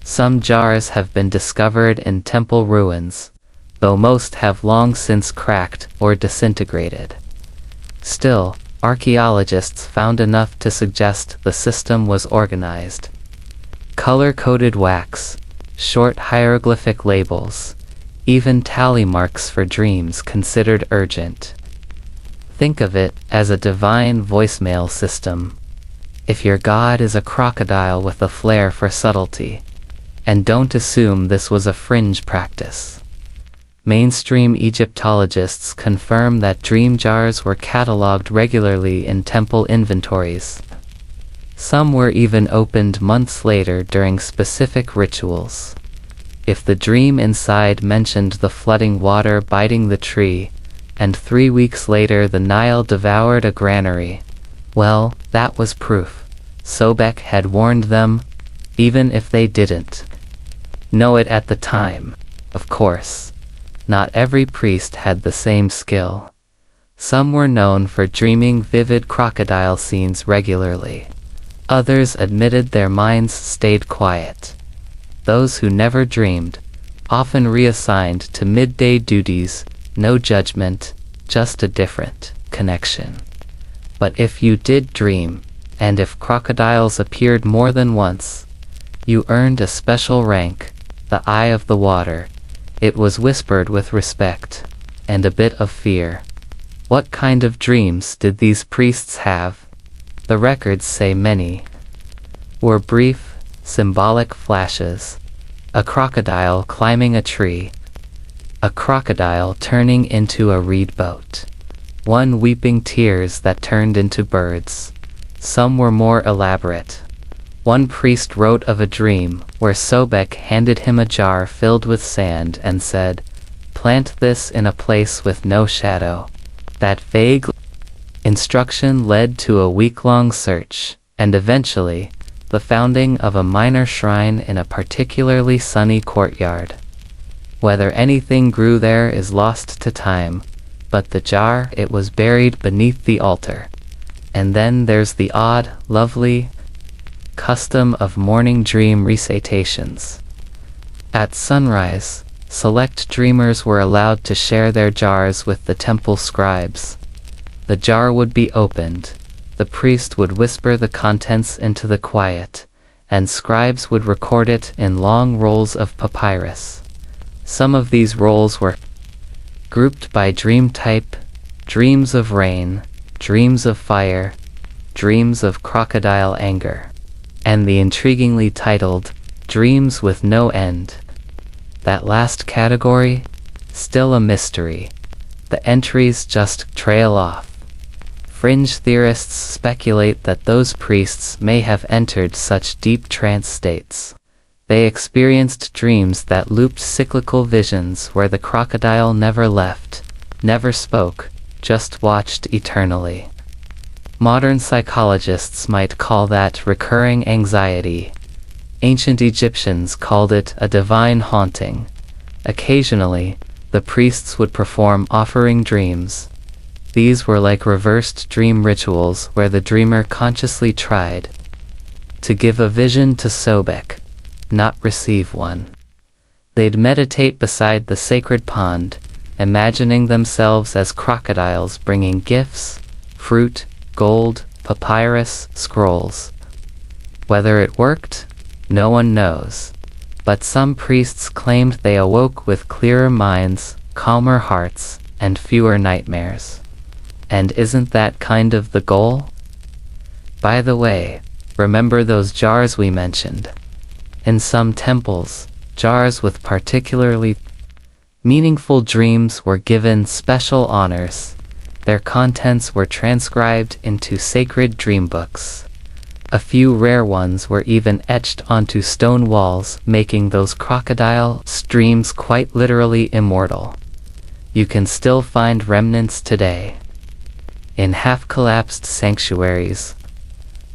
Some jars have been discovered in temple ruins, though most have long since cracked or disintegrated. Still, archaeologists found enough to suggest the system was organized. Color-coded wax, short hieroglyphic labels, even tally marks for dreams considered urgent. Think of it as a divine voicemail system. If your god is a crocodile with a flair for subtlety, and don't assume this was a fringe practice. Mainstream Egyptologists confirm that dream jars were catalogued regularly in temple inventories. Some were even opened months later during specific rituals. If the dream inside mentioned the flooding water biting the tree, and 3 weeks later the Nile devoured a granary, well, that was proof. Sobek had warned them, even if they didn't know it at the time. Of course, not every priest had the same skill. Some were known for dreaming vivid crocodile scenes regularly. Others admitted their minds stayed quiet. Those who never dreamed, often reassigned to midday duties, no judgment, just a different connection. But if you did dream, and if crocodiles appeared more than once, you earned a special rank, the eye of the water. It was whispered with respect, and a bit of fear. What kind of dreams did these priests have? The records say many were brief, symbolic flashes. A crocodile climbing a tree. A crocodile turning into a reed boat. One weeping tears that turned into birds. Some were more elaborate. One priest wrote of a dream where Sobek handed him a jar filled with sand and said, "Plant this in a place with no shadow." That vague instruction led to a week-long search, and eventually, the founding of a minor shrine in a particularly sunny courtyard. Whether anything grew there is lost to time, but the jar, it was buried beneath the altar. And then there's the odd, lovely custom of morning dream recitations. At sunrise, select dreamers were allowed to share their jars with the temple scribes. The jar would be opened, the priest would whisper the contents into the quiet, and scribes would record it in long rolls of papyrus. Some of these rolls were grouped by dream type: dreams of rain, dreams of fire, dreams of crocodile anger, and the intriguingly titled Dreams with No End. That last category, still a mystery. The entries just trail off. Fringe theorists speculate that those priests may have entered such deep trance states. They experienced dreams that looped cyclical visions where the crocodile never left, never spoke, just watched eternally. Modern psychologists might call that recurring anxiety. Ancient Egyptians called it a divine haunting. Occasionally, the priests would perform offering dreams. These were like reversed dream rituals where the dreamer consciously tried to give a vision to Sobek, not receive one. They'd meditate beside the sacred pond, imagining themselves as crocodiles bringing gifts, fruit, gold, papyrus, scrolls. Whether it worked, no one knows. But some priests claimed they awoke with clearer minds, calmer hearts, and fewer nightmares. And isn't that kind of the goal? By the way, remember those jars we mentioned? In some temples, jars with particularly meaningful dreams were given special honors. Their contents were transcribed into sacred dream books. A few rare ones were even etched onto stone walls, making those crocodile dreams quite literally immortal. You can still find remnants today. In half-collapsed sanctuaries,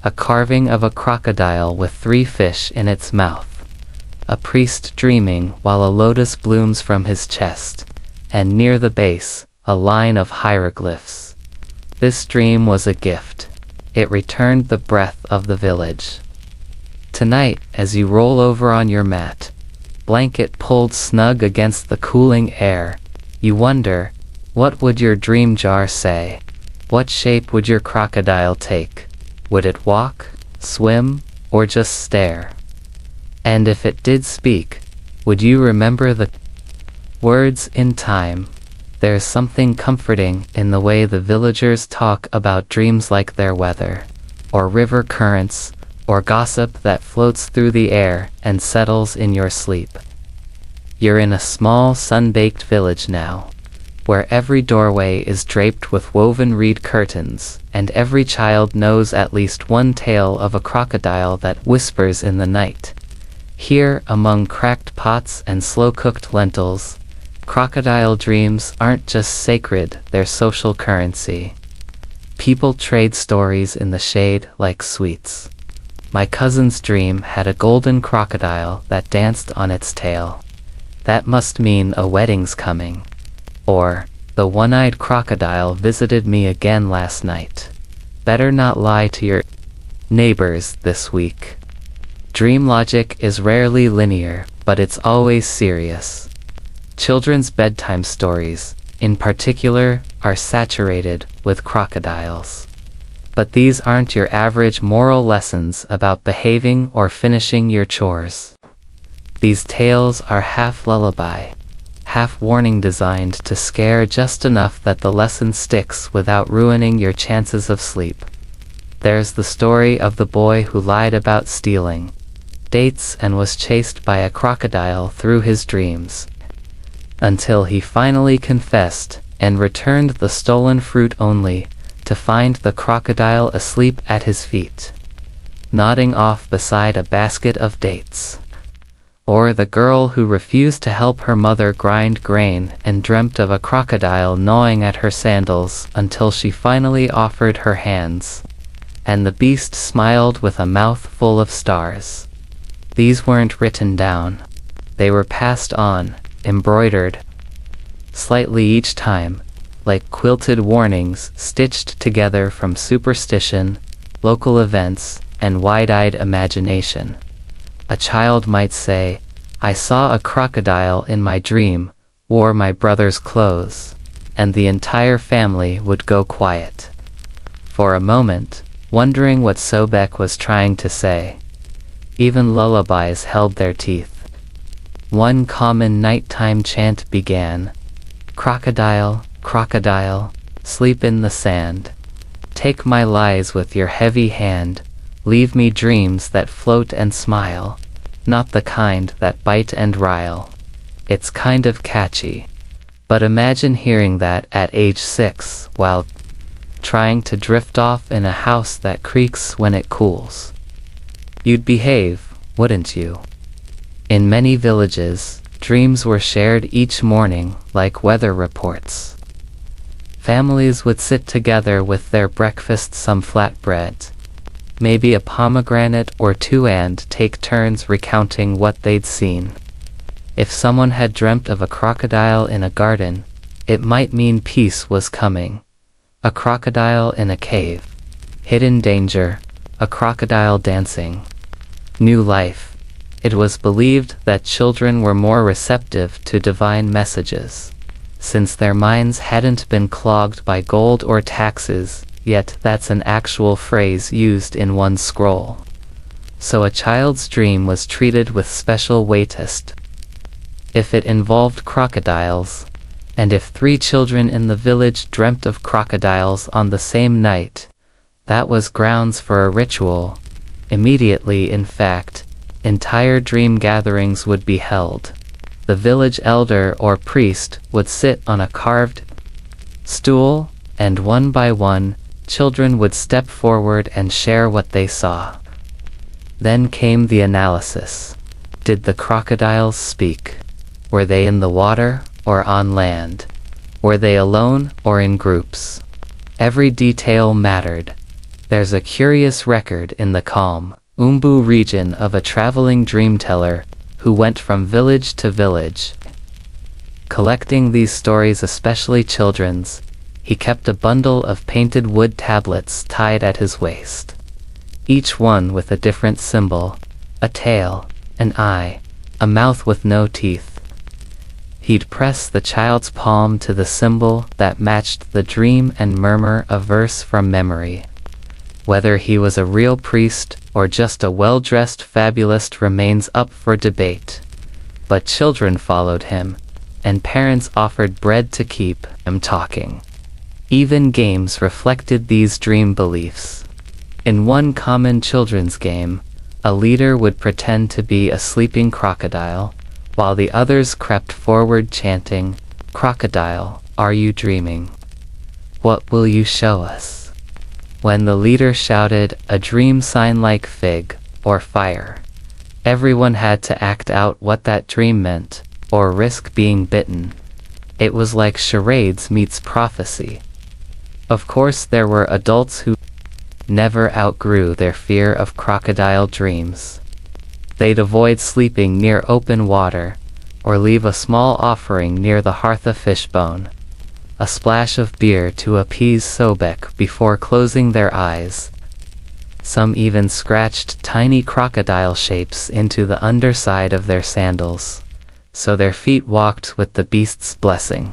a carving of a crocodile with 3 fish in its mouth, a priest dreaming while a lotus blooms from his chest, and near the base, a line of hieroglyphs. This dream was a gift. It returned the breath of the village. Tonight, as you roll over on your mat, blanket pulled snug against the cooling air, you wonder, what would your dream jar say? What shape would your crocodile take? Would it walk, swim, or just stare? And if it did speak, would you remember the words in time? There's something comforting in the way the villagers talk about dreams like their weather, or river currents, or gossip that floats through the air and settles in your sleep. You're in a small sun-baked village now, where every doorway is draped with woven reed curtains, and every child knows at least one tale of a crocodile that whispers in the night. Here, among cracked pots and slow-cooked lentils, crocodile dreams aren't just sacred, they're social currency. People trade stories in the shade like sweets. My cousin's dream had a golden crocodile that danced on its tail. That must mean a wedding's coming. Or, the one-eyed crocodile visited me again last night. Better not lie to your neighbors this week. Dream logic is rarely linear, but it's always serious. Children's bedtime stories, in particular, are saturated with crocodiles. But these aren't your average moral lessons about behaving or finishing your chores. These tales are half lullaby, half warning, designed to scare just enough that the lesson sticks without ruining your chances of sleep. There's the story of the boy who lied about stealing dates and was chased by a crocodile through his dreams, until he finally confessed and returned the stolen fruit only to find the crocodile asleep at his feet. nodding off beside a basket of dates. Or the girl who refused to help her mother grind grain and dreamt of a crocodile gnawing at her sandals until she finally offered her hands. And the beast smiled with a mouth full of stars. These weren't written down. They were passed on, embroidered slightly each time, like quilted warnings stitched together from superstition, local events, and wide-eyed imagination. A child might say, "I saw a crocodile in my dream, wore my brother's clothes," and the entire family would go quiet. For a moment, wondering what Sobek was trying to say. Even lullabies held their teeth. One common nighttime chant began, "Crocodile, crocodile, sleep in the sand. Take my lies with your heavy hand. Leave me dreams that float and smile, not the kind that bite and rile." It's kind of catchy. But imagine hearing that at age 6 while trying to drift off in a house that creaks when it cools. You'd behave, wouldn't you? In many villages, dreams were shared each morning like weather reports. Families would sit together with their breakfast, some flatbread, maybe a pomegranate or two, and take turns recounting what they'd seen. If someone had dreamt of a crocodile in a garden, it might mean peace was coming. A crocodile in a cave, hidden danger, a crocodile dancing, new life. It was believed that children were more receptive to divine messages, since their minds hadn't been clogged by gold or taxes, yet that's an actual phrase used in one scroll. So a child's dream was treated with special weighted if it involved crocodiles, and if 3 children in the village dreamt of crocodiles on the same night, that was grounds for a ritual. Immediately, in fact, entire dream gatherings would be held. The village elder or priest would sit on a carved stool, and one by one, children would step forward and share what they saw. Then came the analysis. Did the crocodiles speak? Were they in the water or on land? Were they alone or in groups? Every detail mattered. There's a curious record in the calm Umbu region of a traveling dreamteller who went from village to village, collecting these stories, especially children's. He kept a bundle of painted wood tablets tied at his waist, each one with a different symbol, a tail, an eye, a mouth with no teeth. He'd press the child's palm to the symbol that matched the dream and murmur a verse from memory. Whether he was a real priest or just a well-dressed fabulist remains up for debate. But children followed him, and parents offered bread to keep him talking. Even games reflected these dream beliefs. In one common children's game, a leader would pretend to be a sleeping crocodile, while the others crept forward chanting, "Crocodile, are you dreaming? What will you show us?" When the leader shouted a dream sign like fig or fire, everyone had to act out what that dream meant, or risk being bitten. It was like charades meets prophecy. Of course, there were adults who never outgrew their fear of crocodile dreams. They'd avoid sleeping near open water, or leave a small offering near the hearth, a fishbone, a splash of beer to appease Sobek before closing their eyes. Some even scratched tiny crocodile shapes into the underside of their sandals, so their feet walked with the beast's blessing.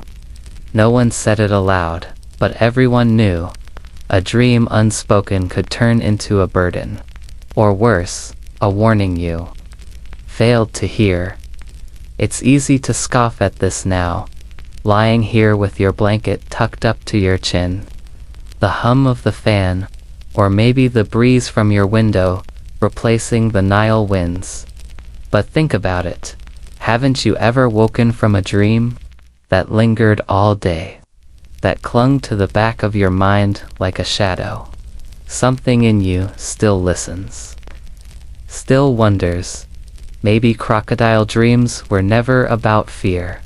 No one said it aloud, but everyone knew. A dream unspoken could turn into a burden, or worse, a warning you failed to hear. It's easy to scoff at this now, lying here with your blanket tucked up to your chin, the hum of the fan, or maybe the breeze from your window, replacing the Nile winds. But think about it. Haven't you ever woken from a dream that lingered all day, that clung to the back of your mind like a shadow? Something in you still listens. still wonders. Maybe crocodile dreams were never about fear.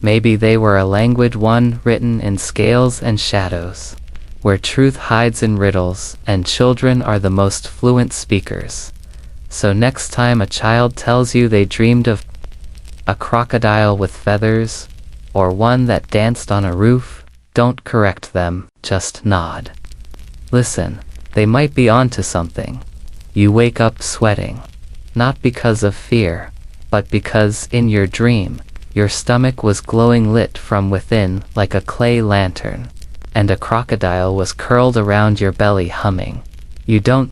Maybe they were a languid one written in scales and shadows, where truth hides in riddles, and children are the most fluent speakers. So next time a child tells you they dreamed of a crocodile with feathers, or one that danced on a roof, don't correct them, just nod. Listen, they might be onto something. You wake up sweating, not because of fear, but because in your dream, your stomach was glowing lit from within like a clay lantern, and a crocodile was curled around your belly humming. You don't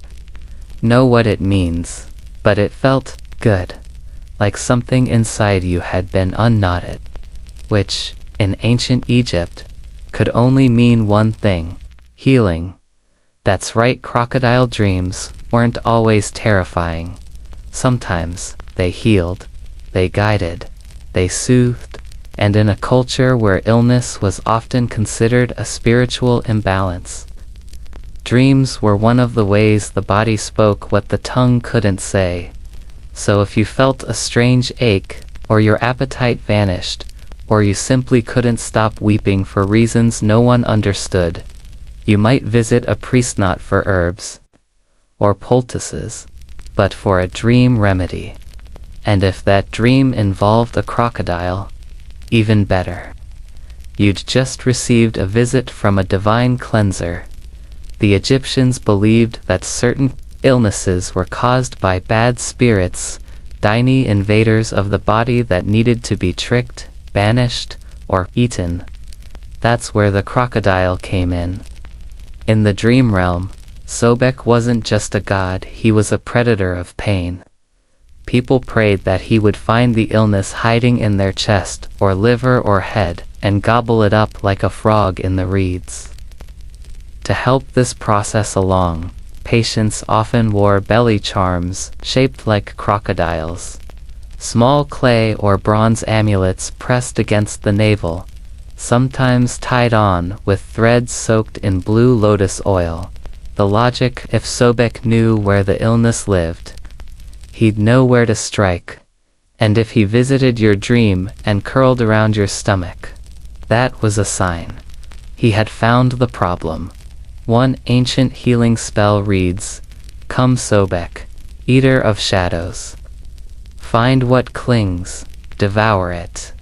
know what it means, but it felt good, like something inside you had been unknotted, which, in ancient Egypt, could only mean one thing: healing. That's right, crocodile dreams weren't always terrifying. Sometimes they healed, they guided, they soothed, and in a culture where illness was often considered a spiritual imbalance, dreams were one of the ways the body spoke what the tongue couldn't say. So if you felt a strange ache, or your appetite vanished, or you simply couldn't stop weeping for reasons no one understood, you might visit a priest not for herbs or poultices, but for a dream remedy. And if that dream involved a crocodile, even better. You'd just received a visit from a divine cleanser. The Egyptians believed that certain illnesses were caused by bad spirits, tiny invaders of the body that needed to be tricked, banished, or eaten. That's where the crocodile came in. In the dream realm, Sobek wasn't just a god, he was a predator of pain. People prayed that he would find the illness hiding in their chest, or liver or head, and gobble it up like a frog in the reeds. To help this process along, patients often wore belly charms, shaped like crocodiles. Small clay or bronze amulets pressed against the navel, sometimes tied on with threads soaked in blue lotus oil. The logic: if Sobek knew where the illness lived, he'd know where to strike. And if he visited your dream and curled around your stomach, that was a sign he had found the problem. One ancient healing spell reads, "Come Sobek, eater of shadows. Find what clings, devour it.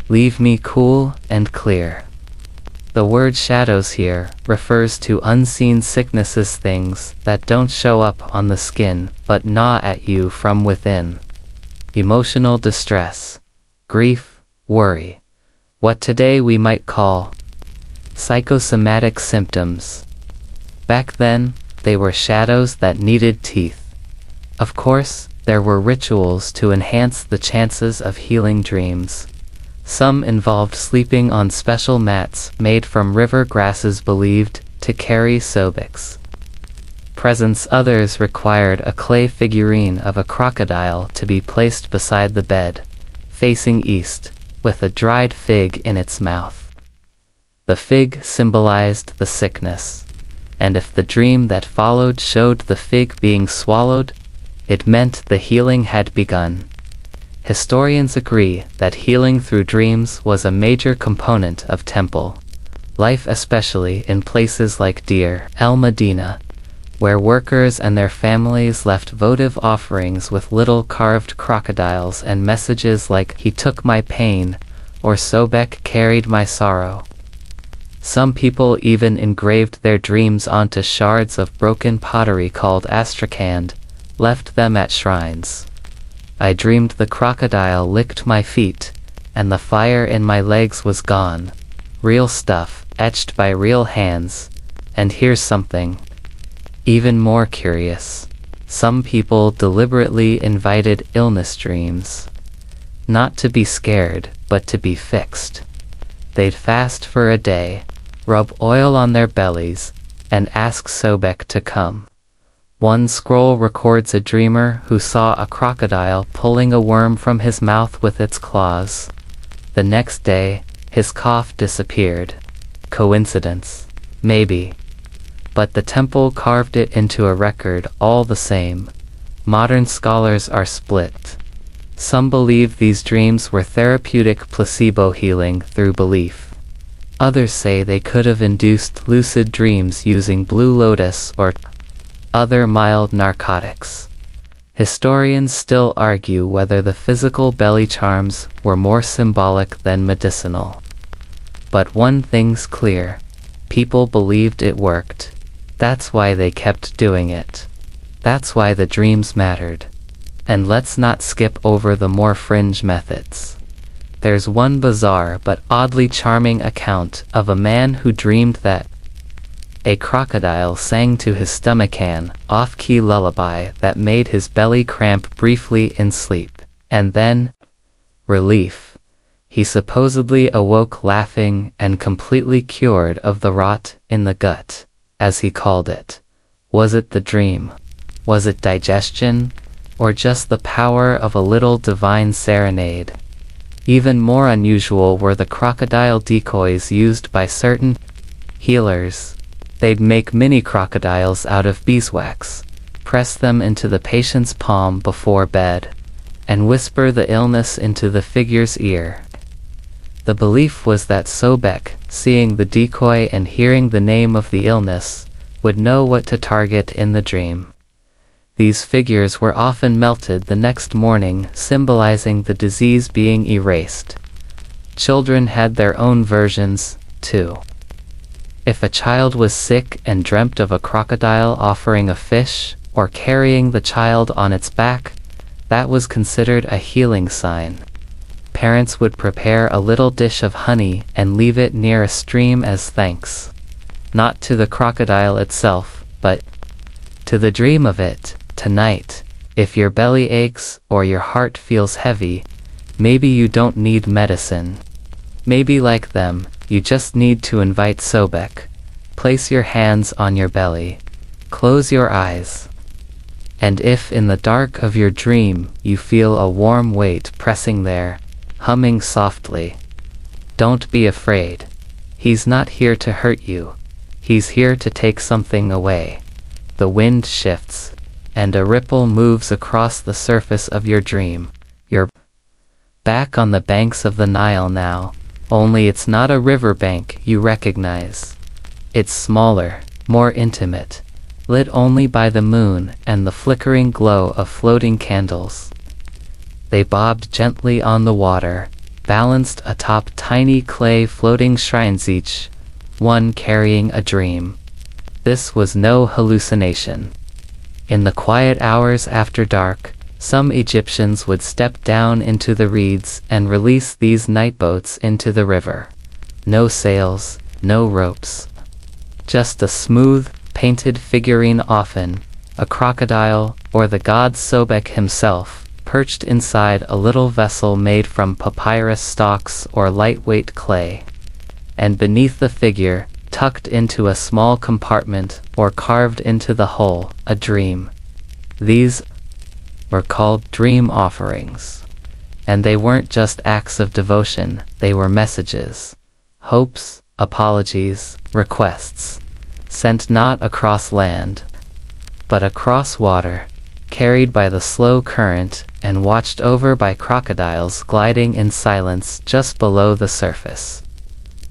Leave me cool and clear." The word shadows here refers to unseen sicknesses, things that don't show up on the skin but gnaw at you from within. Emotional distress, grief, worry, what today we might call psychosomatic symptoms. Back then, they were shadows that needed teeth. Of course, there were rituals to enhance the chances of healing dreams. Some involved sleeping on special mats made from river grasses believed to carry Sobek's presence. Others required a clay figurine of a crocodile to be placed beside the bed, facing east, with a dried fig in its mouth. The fig symbolized the sickness, and if the dream that followed showed the fig being swallowed, it meant the healing had begun. Historians agree that healing through dreams was a major component of temple life, especially in places like Deir el-Medina, where workers and their families left votive offerings with little carved crocodiles and messages like "He took my pain" or "Sobek carried my sorrow." Some people even engraved their dreams onto shards of broken pottery called astrakhan, left them at shrines. I dreamed the crocodile licked my feet, and the fire in my legs was gone. Real stuff, etched by real hands. And here's something even more curious. Some people deliberately invited illness dreams. Not to be scared, but to be fixed. They'd fast for a day, rub oil on their bellies, and ask Sobek to come. One scroll records a dreamer who saw a crocodile pulling a worm from his mouth with its claws. The next day, his cough disappeared. Coincidence? Maybe. But the temple carved it into a record all the same. Modern scholars are split. Some believe these dreams were therapeutic placebo healing through belief. Others say they could have induced lucid dreams using blue lotus or other mild narcotics. Historians still argue whether the physical belly charms were more symbolic than medicinal. But one thing's clear: people believed it worked. That's why they kept doing it. That's why the dreams mattered. And let's not skip over the more fringe methods. There's one bizarre but oddly charming account of a man who dreamed that a crocodile sang to his stomach an off-key lullaby that made his belly cramp briefly in sleep, and then, relief, he supposedly awoke laughing and completely cured of the rot in the gut, as he called it. Was it the dream? Was it digestion? Or just the power of a little divine serenade? Even more unusual were the crocodile decoys used by certain healers. They'd make mini crocodiles out of beeswax, press them into the patient's palm before bed, and whisper the illness into the figure's ear. The belief was that Sobek, seeing the decoy and hearing the name of the illness, would know what to target in the dream. These figures were often melted the next morning, symbolizing the disease being erased. Children had their own versions, too. If a child was sick and dreamt of a crocodile offering a fish, or carrying the child on its back, that was considered a healing sign. Parents would prepare a little dish of honey and leave it near a stream as thanks. Not to the crocodile itself, but to the dream of it. Tonight, if your belly aches or your heart feels heavy, maybe you don't need medicine. Maybe like them, you just need to invite Sobek. Place your hands on your belly. Close your eyes. And if in the dark of your dream you feel a warm weight pressing there, humming softly, don't be afraid. He's not here to hurt you. He's here to take something away. The wind shifts, and a ripple moves across the surface of your dream. You're back on the banks of the Nile now, only it's not a riverbank you recognize. It's smaller, more intimate, lit only by the moon and the flickering glow of floating candles. They bobbed gently on the water, balanced atop tiny clay floating shrines, each one carrying a dream. This was no hallucination. In the quiet hours after dark, some Egyptians would step down into the reeds and release these night boats into the river. No sails, no ropes. Just a smooth, painted figurine, often a crocodile or the god Sobek himself, perched inside a little vessel made from papyrus stalks or lightweight clay. And beneath the figure, tucked into a small compartment or carved into the hull, a dream. These were called dream offerings. And they weren't just acts of devotion, they were messages, hopes, apologies, requests, sent not across land, but across water, carried by the slow current and watched over by crocodiles gliding in silence just below the surface.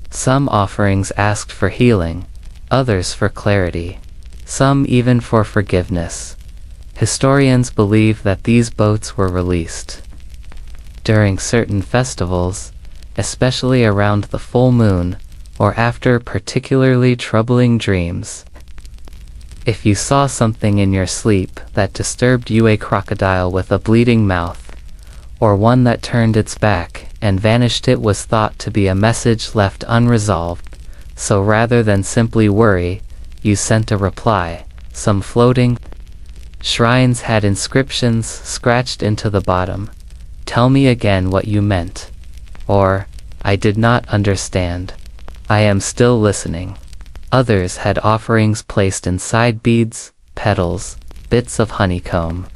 Some offerings asked for healing, others for clarity, some even for forgiveness. Historians believe that these boats were released during certain festivals, especially around the full moon, or after particularly troubling dreams. If you saw something in your sleep that disturbed you, a crocodile with a bleeding mouth, or one that turned its back and vanished, it was thought to be a message left unresolved, so rather than simply worry, you sent a reply. Some floating shrines had inscriptions scratched into the bottom. "Tell me again what you meant," or "I did not understand. I am still listening." Others had offerings placed inside beads, petals, bits of honeycomb.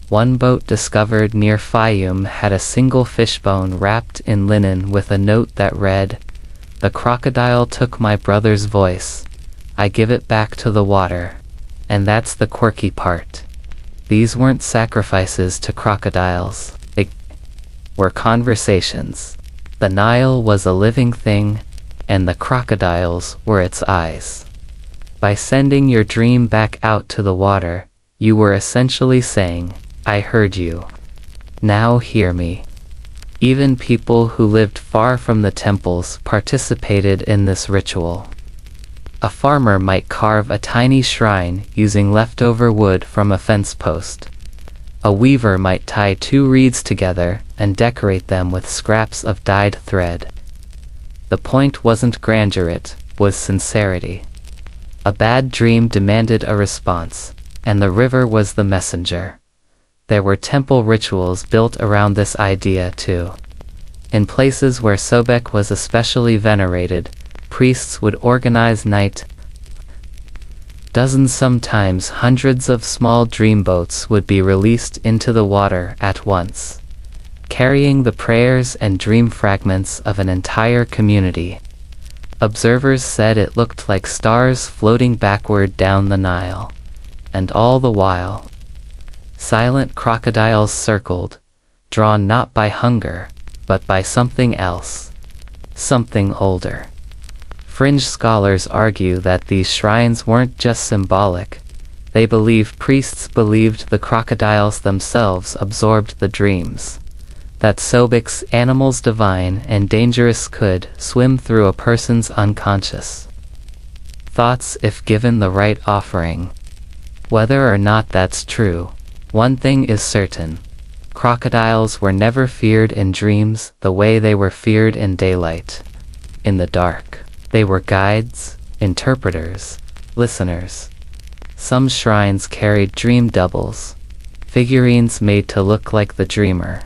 One boat discovered near Fayum had a single fishbone wrapped in linen with a note that read, "The crocodile took my brother's voice. I give it back to the water." And that's the quirky part. These weren't sacrifices to crocodiles. They were conversations. The Nile was a living thing, and the crocodiles were its eyes. By sending your dream back out to the water, you were essentially saying, I heard you. Now hear me. Even people who lived far from the temples participated in this ritual. A farmer might carve a tiny shrine using leftover wood from a fence post. A weaver might tie 2 reeds together and decorate them with scraps of dyed thread. The point wasn't grandeur, it was sincerity. A bad dream demanded a response, and the river was the messenger. There were temple rituals built around this idea too. In places where Sobek was especially venerated, priests would organize night. Dozens, sometimes hundreds of small dream boats would be released into the water at once, carrying the prayers and dream fragments of an entire community. Observers said it looked like stars floating backward down the Nile. And all the while, silent crocodiles circled, drawn not by hunger, but by something else, something older. Fringe scholars argue that these shrines weren't just symbolic. They believe priests believed the crocodiles themselves absorbed the dreams. That Sobek's animals divine and dangerous could swim through a person's unconscious thoughts if given the right offering. Whether or not that's true, one thing is certain. Crocodiles were never feared in dreams the way they were feared in daylight. In the dark, they were guides, interpreters, listeners. Some shrines carried dream doubles, figurines made to look like the dreamer.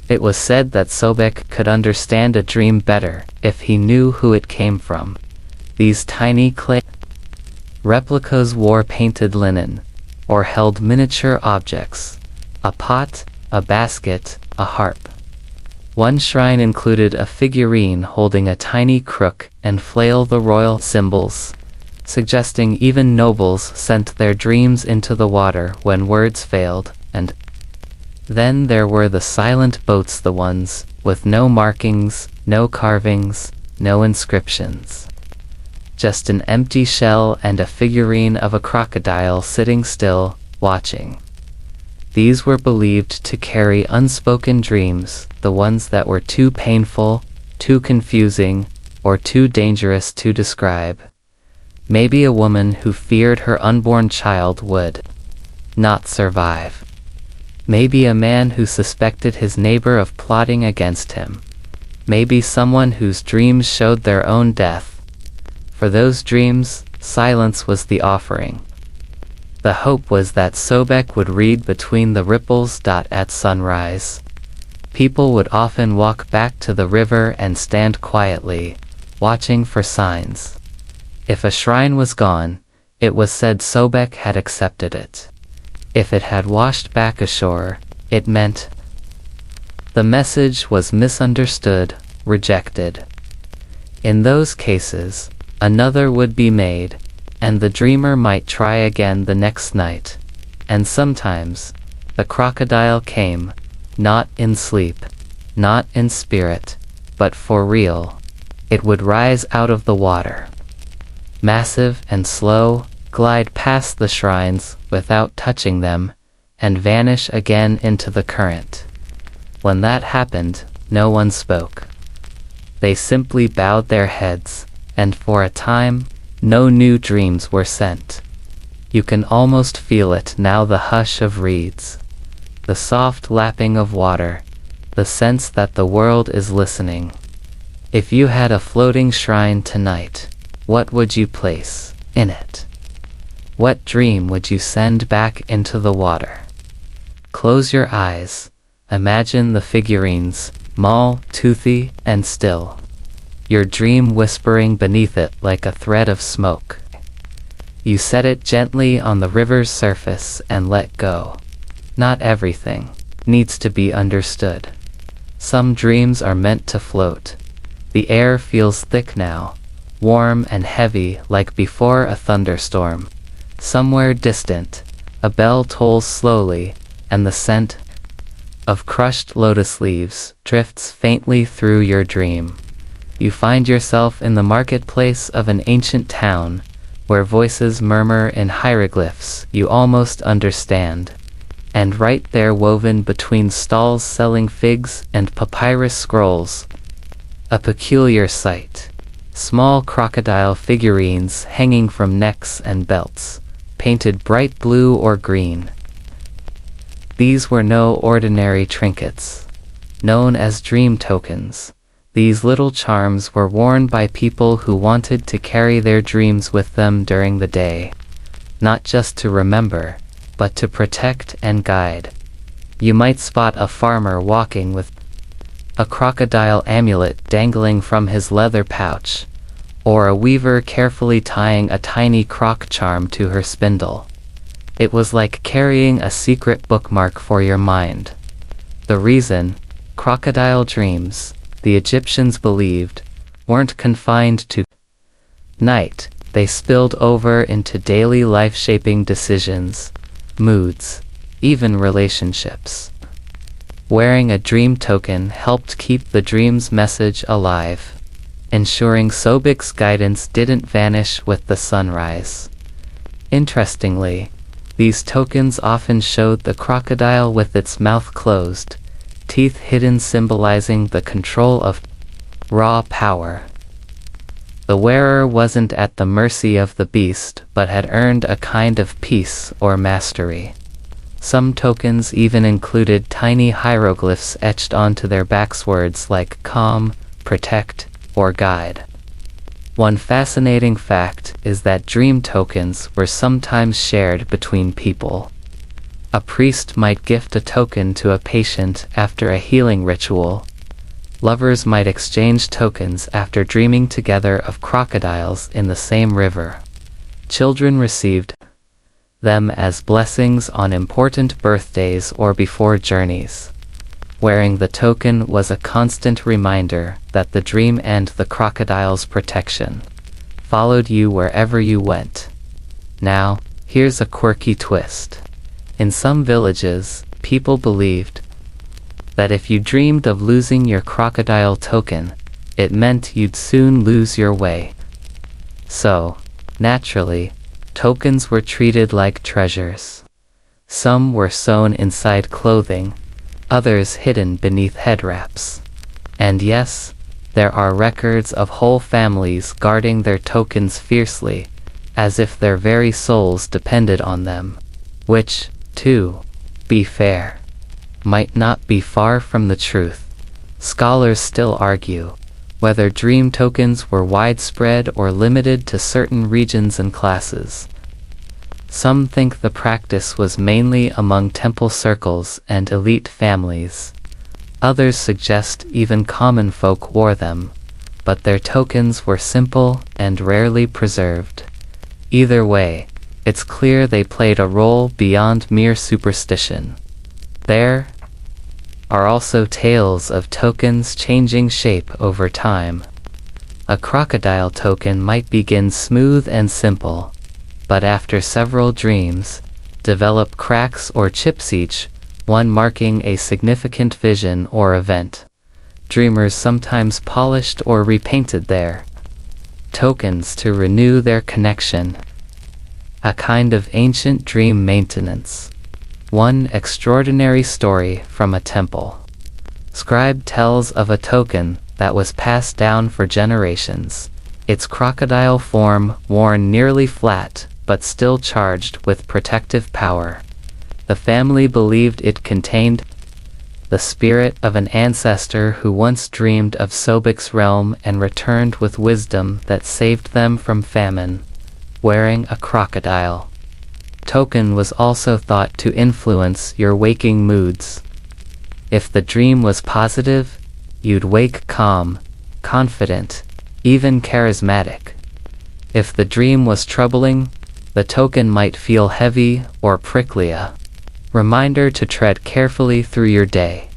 It was said that Sobek could understand a dream better if he knew who it came from. These tiny clay replicas wore painted linen, or held miniature objects, a pot, a basket, a harp. One shrine included a figurine holding a tiny crook and flail, the royal symbols, suggesting even nobles sent their dreams into the water when words failed. And then there were the silent boats, the ones with no markings, no carvings, no inscriptions. Just an empty shell and a figurine of a crocodile sitting still, watching. These were believed to carry unspoken dreams, the ones that were too painful, too confusing, or too dangerous to describe. Maybe a woman who feared her unborn child would not survive. Maybe a man who suspected his neighbor of plotting against him. Maybe someone whose dreams showed their own death. For those dreams, silence was the offering. The hope was that Sobek would read between the ripples. At sunrise, people would often walk back to the river and stand quietly, watching for signs. If a shrine was gone, it was said Sobek had accepted it. If it had washed back ashore, it meant the message was misunderstood, rejected. In those cases, another would be made, and the dreamer might try again the next night. And sometimes, the crocodile came, not in sleep, not in spirit, but for real. It would rise out of the water, massive and slow, glide past the shrines without touching them, and vanish again into the current. When that happened, no one spoke. They simply bowed their heads, and for a time, no new dreams were sent. You can almost feel it now, the hush of reeds, the soft lapping of water, the sense that the world is listening. If you had a floating shrine tonight, what would you place in it? What dream would you send back into the water? Close your eyes. Imagine the figurines, small, toothy, and still. Your dream whispering beneath it like a thread of smoke. You set it gently on the river's surface and let go. Not everything needs to be understood. Some dreams are meant to float. The air feels thick now, warm and heavy like before a thunderstorm. Somewhere distant, A bell tolls slowly, and the scent of crushed lotus leaves drifts faintly through your dream. You find yourself in the marketplace of an ancient town, where voices murmur in hieroglyphs you almost understand. And right there, woven between stalls selling figs and papyrus scrolls, a peculiar sight. Small crocodile figurines hanging from necks and belts, painted bright blue or green. These were no ordinary trinkets. Known as dream tokens, these little charms were worn by people who wanted to carry their dreams with them during the day. Not just to remember, but to protect and guide. You might spot a farmer walking with a crocodile amulet dangling from his leather pouch, or a weaver carefully tying a tiny croc charm to her spindle. It was like carrying a secret bookmark for your mind. The reason crocodile dreams, the Egyptians believed, weren't confined to night. They spilled over into daily life-shaping decisions, moods, even relationships. Wearing a dream token helped keep the dream's message alive, ensuring Sobek's guidance didn't vanish with the sunrise. Interestingly, these tokens often showed the crocodile with its mouth closed, teeth hidden, symbolizing the control of raw power. The wearer wasn't at the mercy of the beast, but had earned a kind of peace or mastery. Some tokens even included tiny hieroglyphs etched onto their backs, words like calm, protect, or guide. One fascinating fact is that dream tokens were sometimes shared between people. A priest might gift a token to a patient after a healing ritual. Lovers might exchange tokens after dreaming together of crocodiles in the same river. Children received them as blessings on important birthdays or before journeys. Wearing the token was a constant reminder that the dream and the crocodile's protection followed you wherever you went. Now, here's a quirky twist. In some villages, people believed that if you dreamed of losing your crocodile token, it meant you'd soon lose your way. So, naturally, tokens were treated like treasures. Some were sewn inside clothing, others hidden beneath head wraps. And yes, there are records of whole families guarding their tokens fiercely, as if their very souls depended on them, which, to be fair, might not be far from the truth. Scholars still argue whether dream tokens were widespread or limited to certain regions and classes. Some think the practice was mainly among temple circles and elite families. Others suggest even common folk wore them, but their tokens were simple and rarely preserved. Either way, it's clear they played a role beyond mere superstition. There are also tales of tokens changing shape over time. A crocodile token might begin smooth and simple, but after several dreams, develop cracks or chips, each one marking a significant vision or event. Dreamers sometimes polished or repainted their tokens to renew their connection. A kind of ancient dream maintenance. One extraordinary story from a temple scribe tells of a token that was passed down for generations, its crocodile form worn nearly flat but still charged with protective power. The family believed it contained the spirit of an ancestor who once dreamed of Sobek's realm and returned with wisdom that saved them from famine. Wearing a crocodile token was also thought to influence your waking moods. If the dream was positive, you'd wake calm, confident, even charismatic. If the dream was troubling, the token might feel heavy or prickly, a reminder to tread carefully through your day.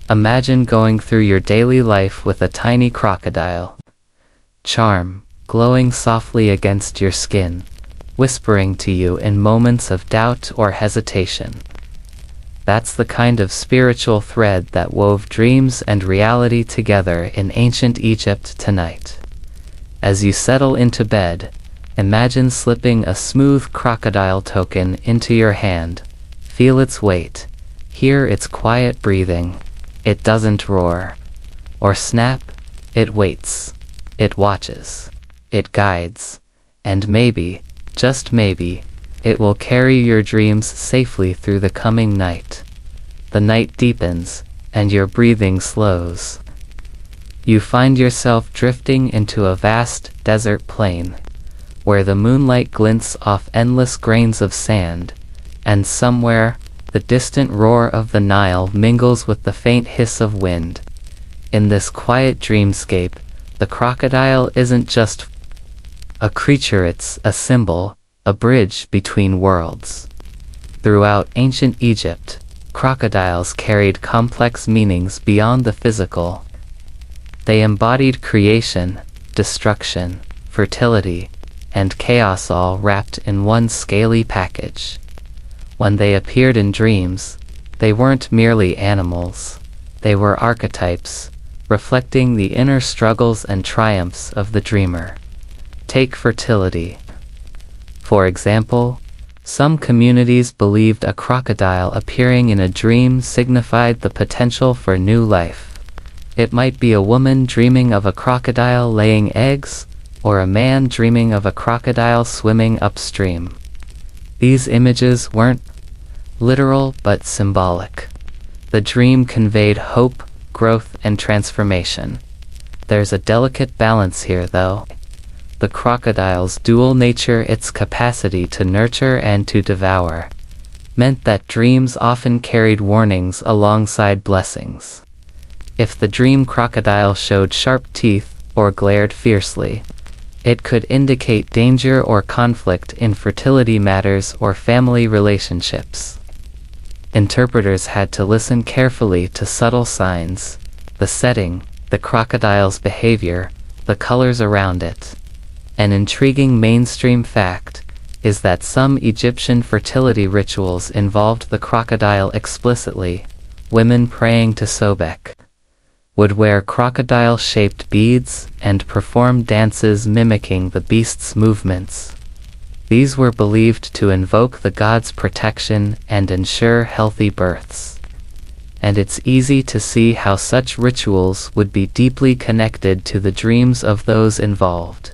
Imagine going through your daily life with a tiny crocodile charm glowing softly against your skin, whispering to you in moments of doubt or hesitation. That's the kind of spiritual thread that wove dreams and reality together in ancient Egypt tonight. As you settle into bed, imagine slipping a smooth crocodile token into your hand. Feel its weight. Hear its quiet breathing. It doesn't roar or snap. It waits. It watches. It guides. And maybe, just maybe, it will carry your dreams safely through the coming night. The night deepens, and your breathing slows. You find yourself drifting into a vast desert plain, where the moonlight glints off endless grains of sand, and somewhere, the distant roar of the Nile mingles with the faint hiss of wind. In this quiet dreamscape, the crocodile isn't just a creature, it's a symbol, a bridge between worlds. Throughout ancient Egypt, crocodiles carried complex meanings beyond the physical. They embodied creation, destruction, fertility, and chaos, all wrapped in one scaly package. When they appeared in dreams, they weren't merely animals. They were archetypes, reflecting the inner struggles and triumphs of the dreamer. Take fertility. For example, some communities believed a crocodile appearing in a dream signified the potential for new life. It might be a woman dreaming of a crocodile laying eggs, or a man dreaming of a crocodile swimming upstream. These images weren't literal but symbolic. The dream conveyed hope, growth, and transformation. There's a delicate balance here, though. The crocodile's dual nature, its capacity to nurture and to devour, meant that dreams often carried warnings alongside blessings. If the dream crocodile showed sharp teeth or glared fiercely, it could indicate danger or conflict in fertility matters or family relationships. Interpreters had to listen carefully to subtle signs, the setting, the crocodile's behavior, the colors around it. An intriguing mainstream fact is that some Egyptian fertility rituals involved the crocodile explicitly. Women praying to Sobek would wear crocodile-shaped beads and perform dances mimicking the beast's movements. These were believed to invoke the god's protection and ensure healthy births. And it's easy to see how such rituals would be deeply connected to the dreams of those involved.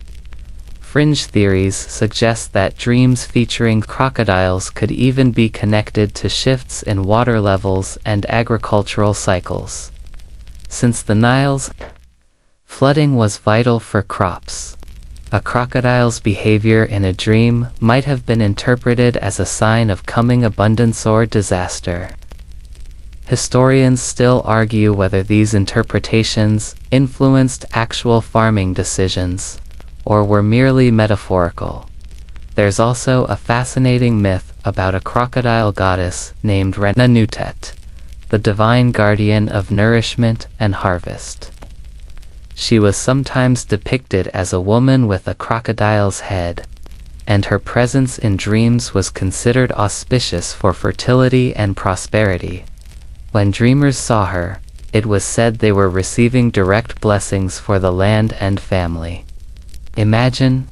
Fringe theories suggest that dreams featuring crocodiles could even be connected to shifts in water levels and agricultural cycles. Since the Nile's flooding was vital for crops, a crocodile's behavior in a dream might have been interpreted as a sign of coming abundance or disaster. Historians still argue whether these interpretations influenced actual farming decisions, or were merely metaphorical. There's also a fascinating myth about a crocodile goddess named Renanutet, the divine guardian of nourishment and harvest. She was sometimes depicted as a woman with a crocodile's head, and her presence in dreams was considered auspicious for fertility and prosperity. When dreamers saw her, it was said they were receiving direct blessings for the land and family. Imagine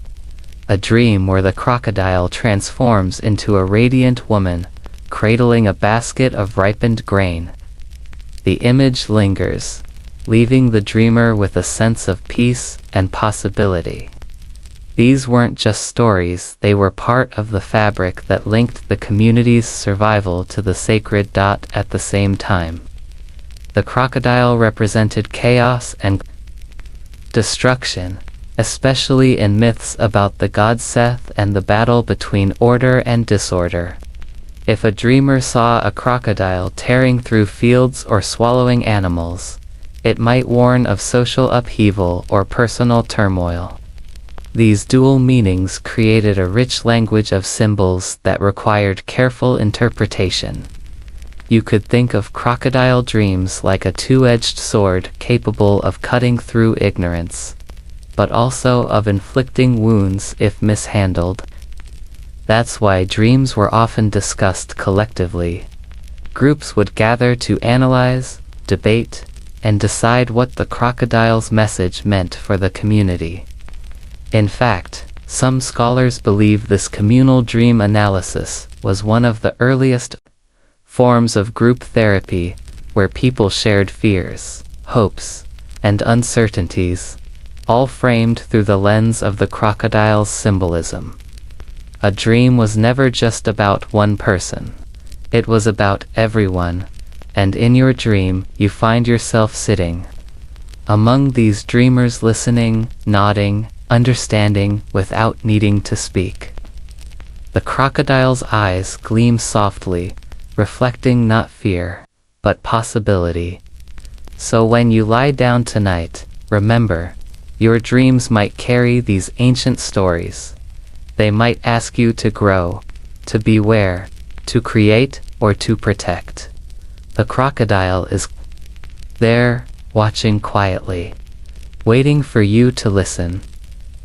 a dream where the crocodile transforms into a radiant woman, cradling a basket of ripened grain. The image lingers, leaving the dreamer with a sense of peace and possibility. These weren't just stories, they were part of the fabric that linked the community's survival to the sacred. At the same time, the crocodile represented chaos and destruction, especially in myths about the god Seth and the battle between order and disorder. If a dreamer saw a crocodile tearing through fields or swallowing animals, it might warn of social upheaval or personal turmoil. These dual meanings created a rich language of symbols that required careful interpretation. You could think of crocodile dreams like a two-edged sword capable of cutting through ignorance, but also of inflicting wounds if mishandled. That's why dreams were often discussed collectively. Groups would gather to analyze, debate, and decide what the crocodile's message meant for the community. In fact, some scholars believe this communal dream analysis was one of the earliest forms of group therapy, where people shared fears, hopes, and uncertainties, all framed through the lens of the crocodile's symbolism. A dream was never just about one person. It was about everyone, and in your dream you find yourself sitting among these dreamers, listening, nodding, understanding without needing to speak. The crocodile's eyes gleam softly, reflecting not fear, but possibility. So when you lie down tonight, remember, your dreams might carry these ancient stories. They might ask you to grow, to beware, to create, or to protect. The crocodile is there, watching quietly, waiting for you to listen.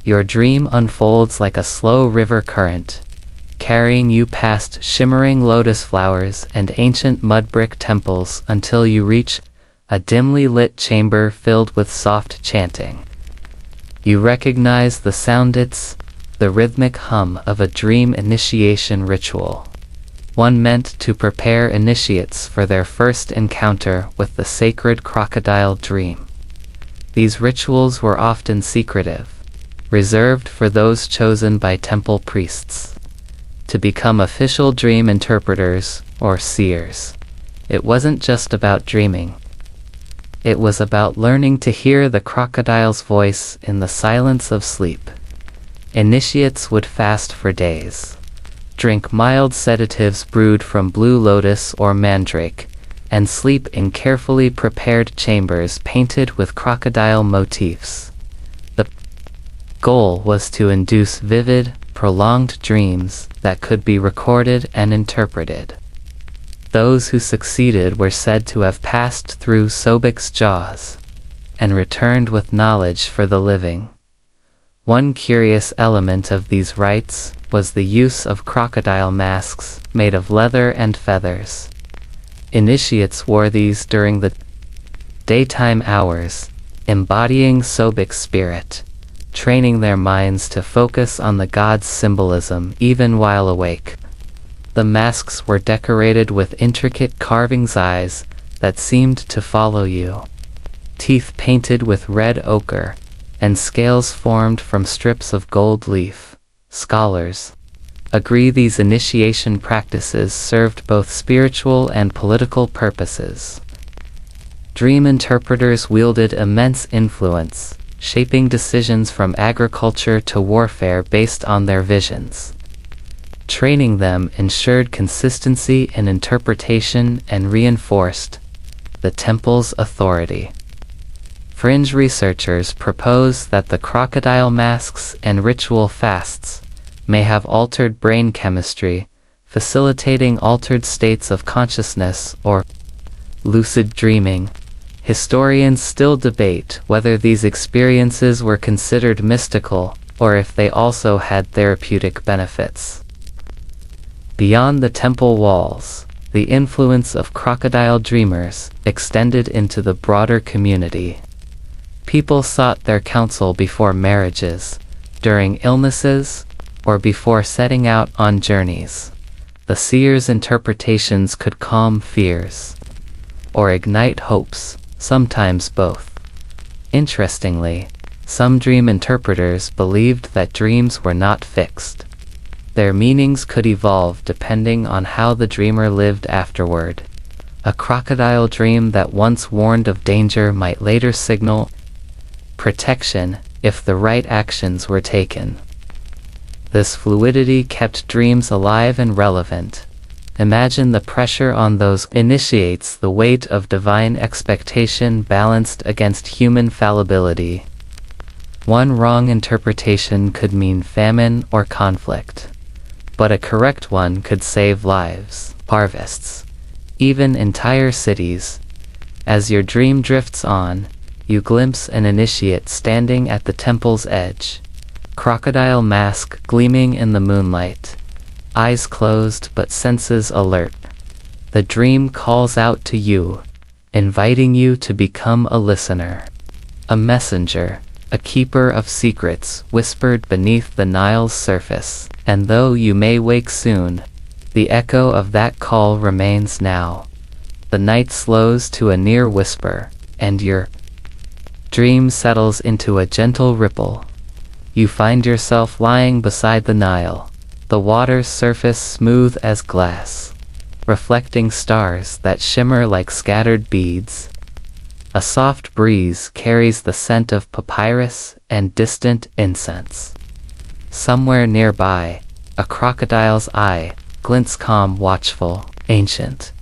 Your dream unfolds like a slow river current, carrying you past shimmering lotus flowers and ancient mud brick temples until you reach a dimly lit chamber filled with soft chanting. You recognize the sound, it's the rhythmic hum of a dream initiation ritual, one meant to prepare initiates for their first encounter with the sacred crocodile dream. These rituals were often secretive, reserved for those chosen by temple priests to become official dream interpreters or seers. It wasn't just about dreaming. It was about learning to hear the crocodile's voice in the silence of sleep. Initiates would fast for days, drink mild sedatives brewed from blue lotus or mandrake, and sleep in carefully prepared chambers painted with crocodile motifs. The goal was to induce vivid, prolonged dreams that could be recorded and interpreted. Those who succeeded were said to have passed through Sobek's jaws and returned with knowledge for the living. One curious element of these rites was the use of crocodile masks made of leather and feathers. Initiates wore these during the daytime hours, embodying Sobek's spirit, training their minds to focus on the god's symbolism even while awake. The masks were decorated with intricate carvings, eyes that seemed to follow you, teeth painted with red ochre, and scales formed from strips of gold leaf. Scholars agree these initiation practices served both spiritual and political purposes. Dream interpreters wielded immense influence, shaping decisions from agriculture to warfare based on their visions. Training them ensured consistency in interpretation and reinforced the temple's authority. Fringe researchers propose that the crocodile masks and ritual fasts may have altered brain chemistry, facilitating altered states of consciousness or lucid dreaming. Historians still debate whether these experiences were considered mystical or if they also had therapeutic benefits. Beyond the temple walls, the influence of crocodile dreamers extended into the broader community. People sought their counsel before marriages, during illnesses, or before setting out on journeys. The seer's interpretations could calm fears or ignite hopes, sometimes both. Interestingly, some dream interpreters believed that dreams were not fixed. Their meanings could evolve depending on how the dreamer lived afterward. A crocodile dream that once warned of danger might later signal protection if the right actions were taken. This fluidity kept dreams alive and relevant. Imagine the pressure on those initiates, the weight of divine expectation balanced against human fallibility. One wrong interpretation could mean famine or conflict, but a correct one could save lives, harvests, even entire cities. As your dream drifts on, you glimpse an initiate standing at the temple's edge, crocodile mask gleaming in the moonlight. eyes closed but senses alert. The dream calls out to you, inviting you to become a listener. A messenger, a keeper of secrets whispered beneath the Nile's surface, and though you may wake soon, the echo of that call remains now. The night slows to a near whisper, and your dream settles into a gentle ripple. You find yourself lying beside the Nile, the water's surface smooth as glass, reflecting stars that shimmer like scattered beads. A soft breeze carries the scent of papyrus and distant incense. Somewhere nearby, a crocodile's eye glints calm, watchful, ancient.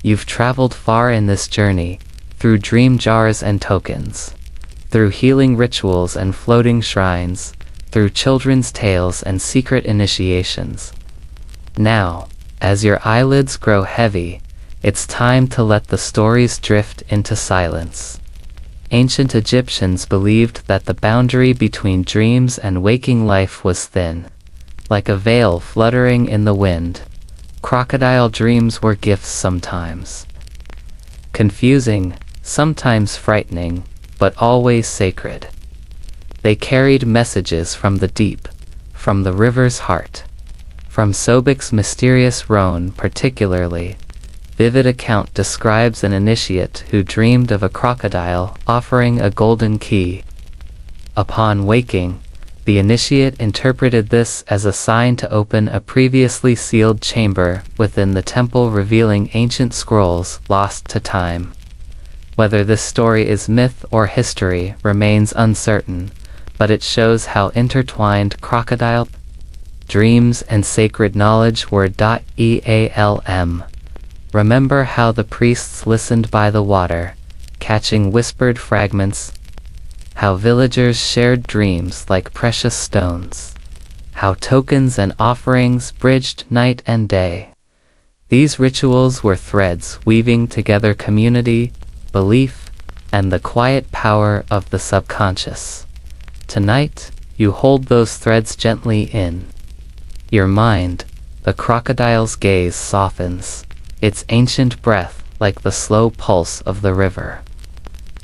You've traveled far in this journey, through dream jars and tokens, through healing rituals and floating shrines, through children's tales and secret initiations. Now, as your eyelids grow heavy, it's time to let the stories drift into silence. Ancient Egyptians believed that the boundary between dreams and waking life was thin, like a veil fluttering in the wind. Crocodile dreams were gifts sometimes. Confusing, sometimes frightening, but always sacred. They carried messages from the deep, from the river's heart. From Sobek's mysterious Rhone particularly, vivid account describes an initiate who dreamed of a crocodile offering a golden key. Upon waking, the initiate interpreted this as a sign to open a previously sealed chamber within the temple, revealing ancient scrolls lost to time. Whether this story is myth or history remains uncertain, but it shows how intertwined crocodile dreams and sacred knowledge were. Ealm. Remember how the priests listened by the water, catching whispered fragments? How villagers shared dreams like precious stones? How tokens and offerings bridged night and day? These rituals were threads weaving together community, belief, and the quiet power of the subconscious. Tonight, you hold those threads gently in your mind. The crocodile's gaze softens, its ancient breath like the slow pulse of the river.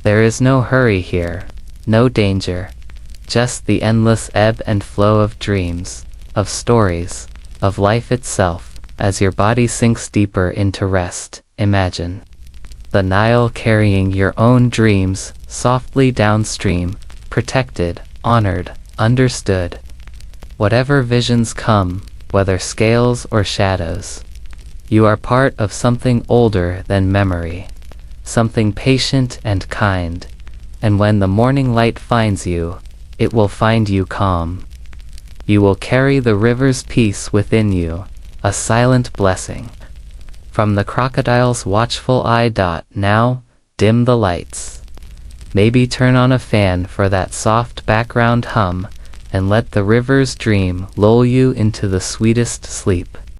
There is no hurry here, no danger, just the endless ebb and flow of dreams, of stories, of life itself. As your body sinks deeper into rest, imagine the Nile carrying your own dreams softly downstream, protected, honored, understood. Whatever visions come, whether scales or shadows, you are part of something older than memory, something patient and kind, and when the morning light finds you, it will find you calm. You will carry the river's peace within you, a silent blessing. From the crocodile's watchful eye. Now, dim the lights. Maybe turn on a fan for that soft background hum, and let the river's dream lull you into the sweetest sleep.